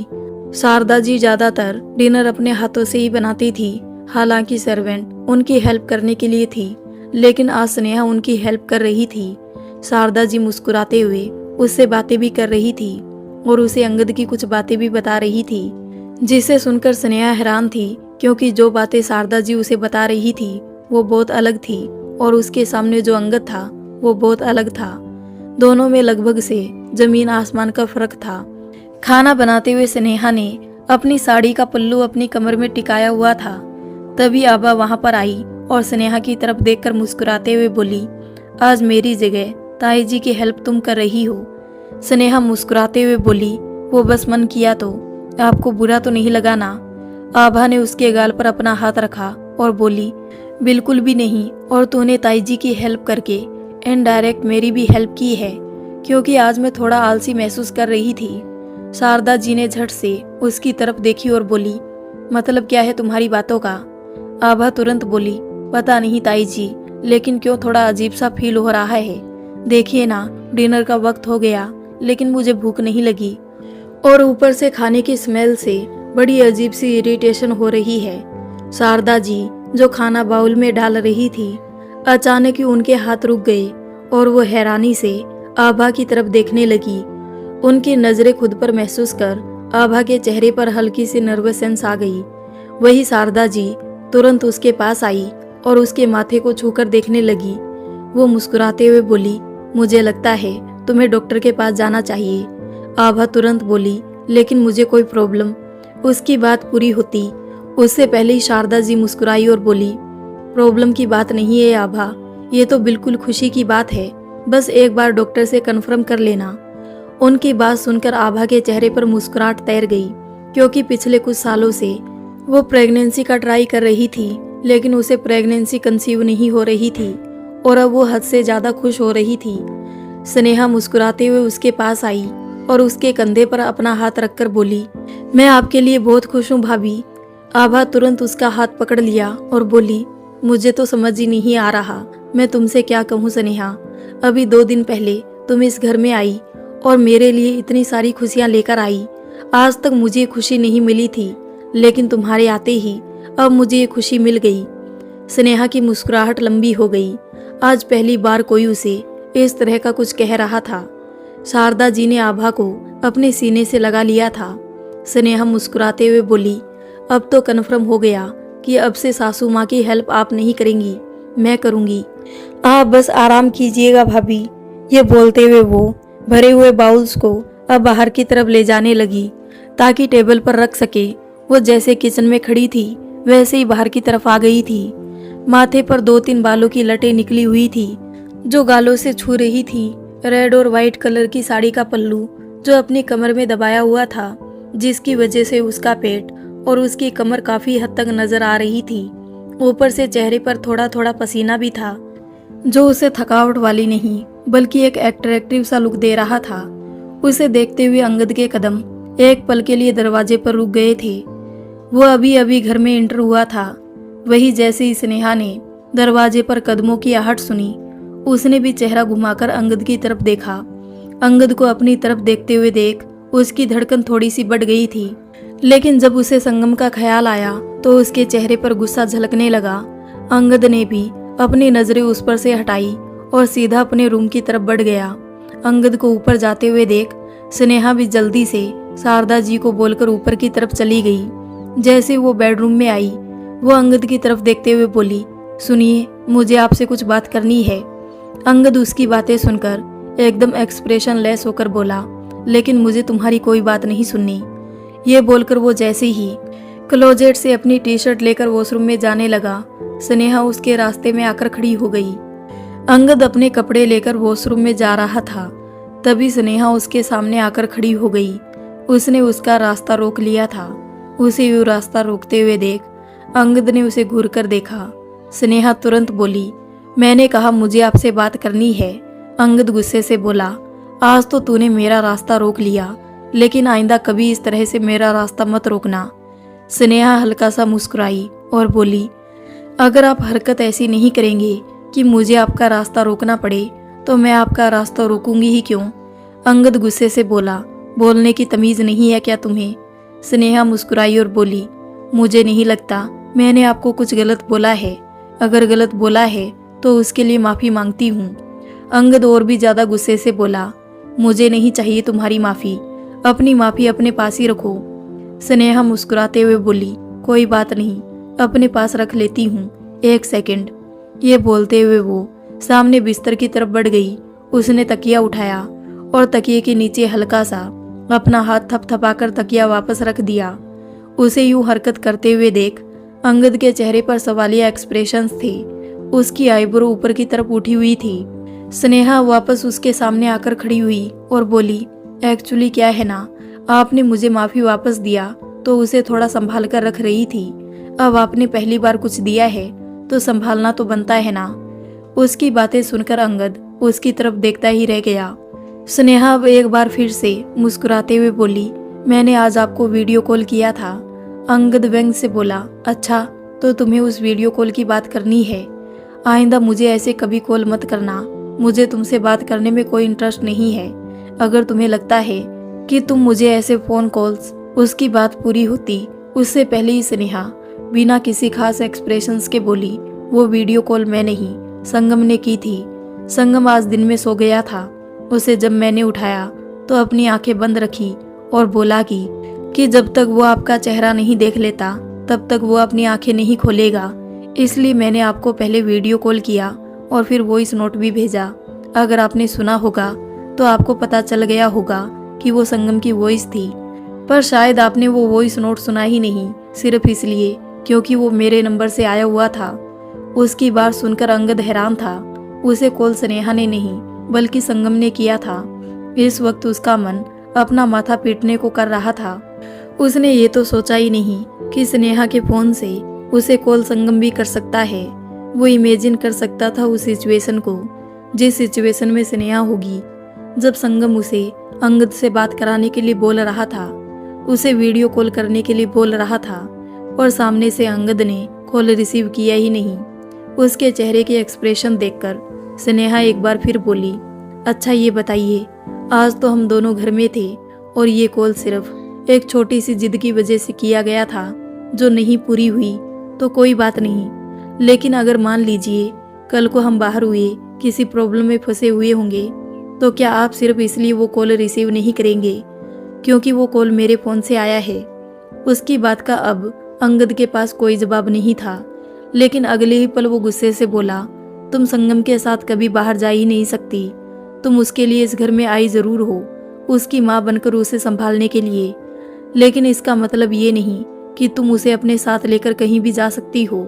Speaker 1: शारदा जी ज्यादातर डिनर अपने हाथों से ही बनाती थी, हालांकि सर्वेंट उनकी हेल्प करने के लिए थी, लेकिन आज स्नेहा उनकी हेल्प कर रही थी। शारदा जी मुस्कुराते हुए उससे बातें भी कर रही थी और उसे अंगद की कुछ बातें भी बता रही थी, जिसे सुनकर स्नेहा हैरान थी, क्योंकि जो बातें शारदा जी उसे बता रही थी वो बहुत अलग थी और उसके सामने जो अंगद था वो बहुत अलग था। दोनों में लगभग से जमीन आसमान का फर्क था। खाना बनाते हुए स्नेहा ने अपनी साड़ी का पल्लू अपनी कमर में टिकाया हुआ था। तभी आभा वहां पर आई और स्नेहा की तरफ देखकर मुस्कुराते हुए बोली, आज मेरी जगह ताई जी की हेल्प तुम कर रही हो। स्नेहा मुस्कुराते हुए बोली, वो बस मन किया तो, आपको बुरा तो नहीं लगा ना? आभा ने उसके गाल पर अपना हाथ रखा और बोली, बिल्कुल भी नहीं, और तूने ताई जी की हेल्प करके इनडायरेक्ट मेरी भी हेल्प की है, क्योंकि आज मैं थोड़ा आलसी महसूस कर रही थी। शारदा जी ने झट से उसकी तरफ देखी और बोली, मतलब क्या है तुम्हारी बातों का? आभा तुरंत बोली, पता नहीं ताई जी, लेकिन क्यों थोड़ा अजीब सा फील हो रहा है। देखिए ना, डिनर का वक्त हो गया लेकिन मुझे भूख नहीं लगी, और ऊपर से खाने की स्मेल से बड़ी अजीब सी इरिटेशन हो रही है। शारदा जी जो खाना बाउल में डाल रही थी, अचानक ही उनके हाथ रुक गए और वो हैरानी से आभा की तरफ देखने लगी। उनकी नजरें खुद पर महसूस कर आभा के चेहरे पर हल्की सी नर्वसनेस आ गई। वही शारदा जी तुरंत उसके पास आई और उसके माथे को छूकर देखने लगी। वो मुस्कुराते हुए बोली, मुझे लगता है तुम्हें डॉक्टर के पास जाना चाहिए। आभा तुरंत बोली, लेकिन मुझे कोई प्रॉब्लम। उसकी बात पूरी होती उससे पहले ही शारदा जी मुस्कुराई और बोली, प्रॉब्लम की बात नहीं है आभा, ये तो बिल्कुल खुशी की बात है, बस एक बार डॉक्टर से कन्फर्म कर लेना। उनकी बात सुनकर आभा के चेहरे पर मुस्कुराहट तैर गई, क्योंकि पिछले कुछ सालों से वो प्रेगनेंसी का ट्राई कर रही थी, लेकिन उसे प्रेगनेंसी कंसीव नहीं हो रही थी और अब वो हद से ज्यादा खुश हो रही थी। स्नेहा मुस्कुराते हुए उसके पास आई और उसके कंधे पर अपना हाथ रखकर बोली, मैं आपके लिए बहुत खुश हूँ भाभी। आभा तुरंत उसका हाथ पकड़ लिया और बोली, मुझे तो समझ ही नहीं आ रहा मैं तुमसे क्या कहूँ स्नेहा। अभी 2 दिन पहले तुम इस घर में आई और मेरे लिए इतनी सारी खुशियाँ लेकर आई। आज तक मुझे खुशी नहीं मिली थी, लेकिन तुम्हारे आते ही अब मुझे ये खुशी मिल गई। स्नेहा की मुस्कुराहट लंबी हो गई। आज पहली बार कोई उसे इस तरह का कुछ कह रहा था। शारदा जी ने आभा को अपने सीने से लगा लिया था। स्नेहा मुस्कुराते हुए बोली, अब तो कन्फर्म हो गया कि अब से सासू माँ की हेल्प आप नहीं करेंगी, मैं करूँगी। आप बस आराम कीजिएगा भाभी। ये बोलते हुए वो भरे हुए बाउल्स को अब बाहर की तरफ ले जाने लगी ताकि टेबल पर रख सके। वो जैसे किचन में खड़ी थी वैसे ही बाहर की तरफ आ गई थी। माथे पर 2-3 बालों की लटें निकली हुई थी जो गालों से छू रही थी। रेड और वाइट कलर की साड़ी का पल्लू जो अपनी कमर में दबाया हुआ था, जिसकी वजह से उसका पेट और उसकी कमर काफी हद तक नजर आ रही थी। ऊपर से चेहरे पर थोड़ा थोड़ा पसीना भी था, जो उसे थकावट वाली नहीं बल्कि एक अट्रैक्टिव सा लुक दे रहा था। उसे देखते हुए अंगद के कदम एक पल के लिए दरवाजे पर रुक गए थे। वो अभी अभी घर में एंटर हुआ था। वही जैसे ही स्नेहा ने दरवाजे पर कदमों की आहट सुनी, उसने भी चेहरा घुमाकर अंगद की तरफ देखा। अंगद को अपनी तरफ देखते हुए देख उसकी धड़कन थोड़ी सी बढ़ गई थी, लेकिन जब उसे संगम का ख्याल आया तो उसके चेहरे पर गुस्सा झलकने लगा। अंगद ने भी अपनी नजरें उस पर से हटाई और सीधा अपने रूम की तरफ बढ़ गया। अंगद को ऊपर जाते हुए देख स्नेहा भी जल्दी से शारदा जी को बोलकर ऊपर की तरफ चली गई। जैसे वो बेडरूम में आई, वो अंगद की तरफ देखते हुए बोली, सुनिए, मुझे आपसे कुछ बात करनी है। अंगद उसकी बातें सुनकर एकदम एक्सप्रेशन लेस होकर बोला, लेकिन मुझे तुम्हारी कोई बात नहीं सुननी। ये बोलकर वो जैसे ही क्लोजेट से अपनी टी शर्ट लेकर वॉशरूम में जाने लगा। स्नेहा उसके रास्ते में आकर खड़ी हो गई। अंगद अपने कपड़े लेकर वॉशरूम में जा रहा था, तभी स्नेहा उसके सामने आकर खड़ी हो गई। उसने उसका रास्ता रोक लिया था। उसे यूं रास्ता रोकते हुए देख अंगद ने उसे घूर कर देखा। स्नेहा तुरंत बोली, मैंने कहा मुझे आपसे बात करनी है। अंगद गुस्से से बोला, आज तो तूने मेरा रास्ता रोक लिया, लेकिन आइंदा कभी इस तरह से मेरा रास्ता मत रोकना। स्नेहा हल्का सा मुस्कुराई और बोली, अगर आप हरकत ऐसी नहीं करेंगे कि मुझे आपका रास्ता रोकना पड़े तो मैं आपका रास्ता रोकूंगी ही क्यों। अंगद गुस्से से बोला, बोलने की तमीज़ नहीं है क्या तुम्हें। स्नेहा मुस्कुराई और बोली, मुझे नहीं लगता मैंने आपको कुछ गलत बोला है। अगर गलत बोला है तो उसके लिए माफ़ी मांगती हूँ। अंगद और भी ज़्यादा गुस्से से बोला, मुझे नहीं चाहिए तुम्हारी माफ़ी, अपनी माफ़ी अपने पास ही रखो। स्नेहा मुस्कुराते हुए बोली, कोई बात नहीं, अपने पास रख लेती हूँ, एक सेकंड। ये बोलते हुए वो सामने बिस्तर की तरफ बढ़ गई। उसने तकिया उठाया और तकिए के नीचे हल्का सा अपना हाथ थपथपाकर तकिया वापस रख दिया। उसे यूं हरकत करते हुए देख अंगद के चेहरे पर सवालिया एक्सप्रेशंस थे। उसकी आईब्रो ऊपर की तरफ उठी हुई थी। स्नेहा वापस उसके सामने आकर खड़ी हुई और बोली, एक्चुअली क्या है ना, आपने मुझे माफ़ी वापस दिया तो उसे थोड़ा संभाल कर रख रही थी। अब आपने पहली बार कुछ दिया है तो संभालना तो बनता है ना। उसकी बातें सुनकर अंगद उसकी तरफ देखता ही रह गया। स्नेहा अब एक बार फिर से मुस्कुराते हुए बोली, मैंने आज आपको वीडियो कॉल किया था। अंगद व्यंग से बोला, अच्छा तो तुम्हें उस वीडियो कॉल की बात करनी है। आइंदा मुझे ऐसे कभी कॉल मत करना, मुझे तुमसे बात करने में कोई इंटरेस्ट नहीं है। अगर तुम्हें लगता है कि तुम मुझे ऐसे फ़ोन कॉल्स, उसकी बात पूरी होती उससे पहले ही स्नेहा बिना किसी खास एक्सप्रेशंस के बोली, वो वीडियो कॉल मैं नहीं संगम ने की थी। संगम आज दिन में सो गया था। उसे जब मैंने उठाया तो अपनी आंखें बंद रखी और बोला कि जब तक वो आपका चेहरा नहीं देख लेता तब तक वो अपनी आंखें नहीं खोलेगा। इसलिए मैंने आपको पहले वीडियो कॉल किया और फिर वॉइस नोट भी भेजा। अगर आपने सुना होगा तो आपको पता चल गया होगा कि वो संगम की वॉइस थी, पर शायद आपने वो वॉइस नोट सुना ही नहीं, सिर्फ इसलिए क्योंकि वो मेरे नंबर से आया हुआ था। उसकी बात सुनकर अंगद हैरान था। उसे कॉल स्नेहा ने नहीं बल्कि संगम ने किया था। इस वक्त उसका मन अपना माथा पीटने को कर रहा था। उसने ये तो सोचा ही नहीं कि स्नेहा के फ़ोन से उसे कॉल संगम भी कर सकता है। वो इमेजिन कर सकता था उस सिचुएशन को, जिस सिचुएशन में स्नेहा होगी जब संगम उसे अंगद से बात कराने के लिए बोल रहा था, उसे वीडियो कॉल करने के लिए बोल रहा था और सामने से अंगद ने कॉल रिसीव किया ही नहीं। उसके चेहरे के एक्सप्रेशन देखकर स्नेहा एक बार फिर बोली, अच्छा ये बताइए, आज तो हम दोनों घर में थे और ये कॉल सिर्फ एक छोटी सी जिद की वजह से किया गया था जो नहीं पूरी हुई तो कोई बात नहीं, लेकिन अगर मान लीजिए कल को हम बाहर हुए, किसी प्रॉब्लम में फंसे हुए होंगे, तो क्या आप सिर्फ इसलिए वो कॉल रिसीव नहीं करेंगे क्योंकि वो कॉल मेरे फ़ोन से आया है। उसकी बात का अब अंगद के पास कोई जवाब नहीं था, लेकिन अगले ही पल वो गुस्से से बोला, तुम संगम के साथ कभी बाहर जा ही नहीं सकती। तुम उसके लिए इस घर में आई ज़रूर हो, उसकी माँ बनकर उसे संभालने के लिए, लेकिन इसका मतलब ये नहीं कि तुम उसे अपने साथ लेकर कहीं भी जा सकती हो।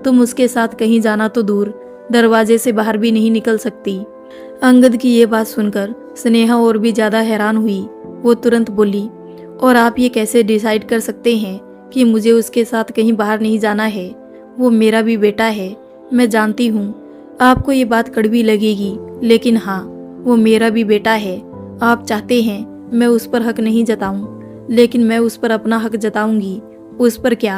Speaker 1: तुम उसके साथ कहीं जाना तो दूर, दरवाजे से बाहर भी नहीं निकल सकती। अंगद की ये बात सुनकर स्नेहा और भी ज़्यादा हैरान हुई। वो तुरंत बोली, और आप ये कैसे डिसाइड कर सकते हैं कि मुझे उसके साथ कहीं बाहर नहीं जाना है? वो मेरा भी बेटा है। मैं जानती हूँ आपको ये बात कड़वी लगेगी, लेकिन हाँ, वो मेरा भी बेटा है। आप चाहते हैं मैं उस पर हक नहीं जताऊँ, लेकिन मैं उस पर अपना हक जताऊंगी। उस पर क्या,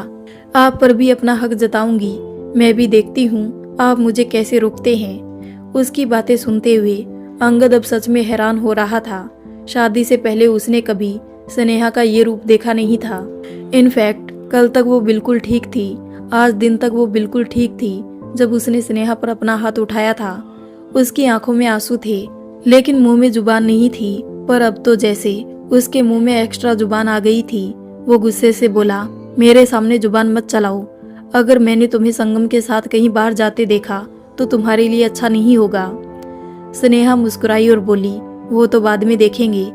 Speaker 1: आप पर भी अपना हक जताऊंगी। मैं भी देखती हूँ आप मुझे कैसे रोकते हैं। उसकी बातें सुनते हुए अंगद अब सच में हैरान हो रहा था। शादी से पहले उसने कभी स्नेहा का ये रूप देखा नहीं था। इनफैक्ट कल तक वो बिल्कुल ठीक थी, आज दिन तक वो बिल्कुल ठीक थी जब उसने स्नेहा पर अपना हाथ उठाया था। उसकी आंखों में आंसू थे, लेकिन मुंह में जुबान नहीं थी। पर अब तो जैसे उसके मुंह में एक्स्ट्रा जुबान आ गई थी। वो गुस्से से बोला, मेरे सामने जुबान मत चलाओ। अगर मैंने तुम्हें संगम के साथ कहीं बाहर जाते देखा तो तुम्हारे लिए अच्छा नहीं होगा। स्नेहा मुस्कुराई और बोली, वो तो बाद में देखेंगे।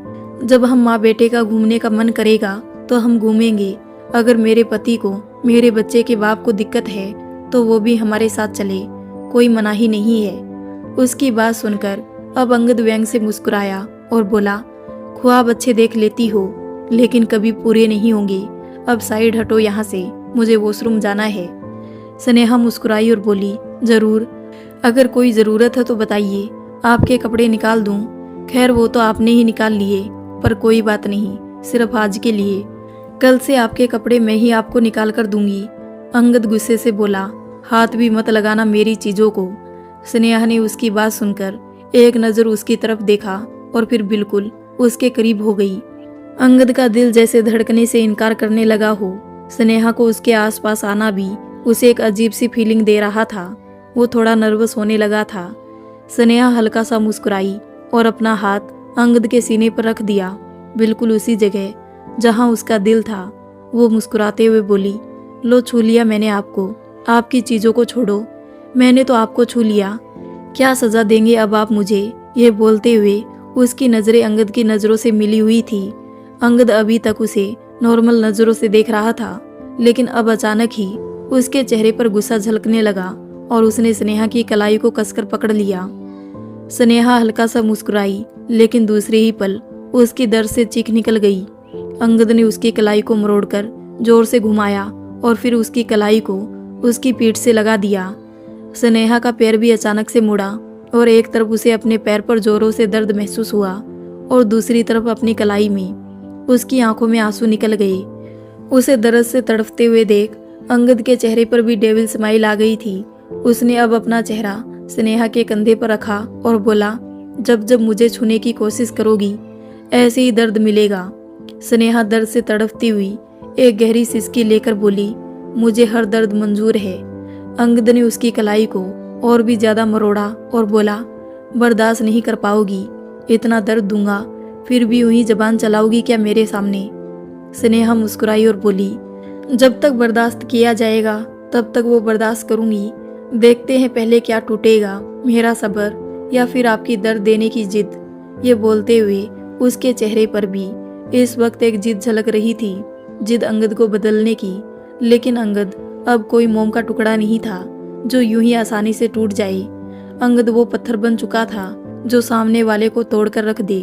Speaker 1: जब हम माँ बेटे का घूमने का मन करेगा तो हम घूमेंगे। अगर मेरे पति को, मेरे बच्चे के बाप को दिक्कत है तो वो भी हमारे साथ चले, कोई मनाही नहीं है। उसकी बात सुनकर अब अंगद व्यंग से मुस्कुराया और बोला, ख्वाब अच्छे देख लेती हो लेकिन कभी पूरे नहीं होंगे। अब साइड हटो यहाँ से, मुझे वॉशरूम जाना है। स्नेहा मुस्कुराई और बोली, जरूर, अगर कोई ज़रूरत है तो बताइए, आपके कपड़े निकाल दूं? खैर वो तो आपने ही निकाल लिए, पर कोई बात नहीं, सिर्फ आज के लिए। कल से आपके कपड़े मैं ही आपको निकाल कर दूंगी। अंगद गुस्से से बोला, हाथ भी मत लगाना मेरी चीज़ों को। स्नेहा ने उसकी बात सुनकर एक नज़र उसकी तरफ देखा और फिर बिल्कुल उसके करीब हो गई। अंगद का दिल जैसे धड़कने से इनकार करने लगा हो। स्नेहा को उसके आसपास आना भी उसे एक अजीब सी फीलिंग दे रहा था। वो थोड़ा नर्वस होने लगा था। स्नेहा हल्का सा मुस्कुराई और अपना हाथ अंगद के सीने पर रख दिया, बिल्कुल उसी जगह जहां उसका दिल था। वो मुस्कुराते हुए बोली, लो छू लिया मैंने आपको, आपकी चीज़ों को छोड़ो, मैंने तो आपको छू लिया, क्या सज़ा देंगे अब आप मुझे? ये बोलते हुए उसकी नज़रें अंगद की नज़रों से मिली हुई थी। अंगद अभी तक उसे नॉर्मल नज़रों से देख रहा था, लेकिन अब अचानक ही उसके चेहरे पर गुस्सा झलकने लगा और उसने स्नेहा की कलाई को कसकर पकड़ लिया। स्नेहा हल्का सा मुस्कुराई, लेकिन दूसरे ही पल उसकी दर्द से चीख निकल गई। अंगद ने उसकी कलाई को मरोड़कर जोर से घुमाया और फिर उसकी कलाई को उसकी पीठ से लगा दिया। स्नेहा का पैर भी अचानक से मुड़ा और एक तरफ उसे अपने पैर पर जोरों से दर्द महसूस हुआ और दूसरी तरफ अपनी कलाई में। उसकी आंखों में आंसू निकल गए। उसे दर्द से तड़पते हुए देख अंगद के चेहरे पर भी डेविल स्माइल आ गई थी। उसने अब अपना चेहरा स्नेहा के कंधे पर रखा और बोला, जब जब मुझे छूने की कोशिश करोगी ऐसे ही दर्द मिलेगा। स्नेहा दर्द से तड़पती हुई एक गहरी सिसकी लेकर बोली, मुझे हर दर्द मंजूर है। अंगद ने उसकी कलाई को और भी ज्यादा मरोड़ा और बोला, बर्दाश्त नहीं कर पाओगी, इतना दर्द दूंगा फिर भी यूं ही जबान चलाओगी क्या मेरे सामने? स्नेहा मुस्कुराई और बोली, जब तक बर्दाश्त किया जाएगा तब तक वो बर्दाश्त करूंगी, देखते हैं पहले क्या टूटेगा, मेरा सब्र या फिर आपकी दर्द देने की जिद। ये बोलते हुए उसके चेहरे पर भी इस वक्त एक जिद झलक रही थी, जिद अंगद को बदलने की। लेकिन अंगद अब कोई मोम का टुकड़ा नहीं था जो यूं ही आसानी से टूट जाए। अंगद वो पत्थर बन चुका था जो सामने वाले को तोड़कर रख दे।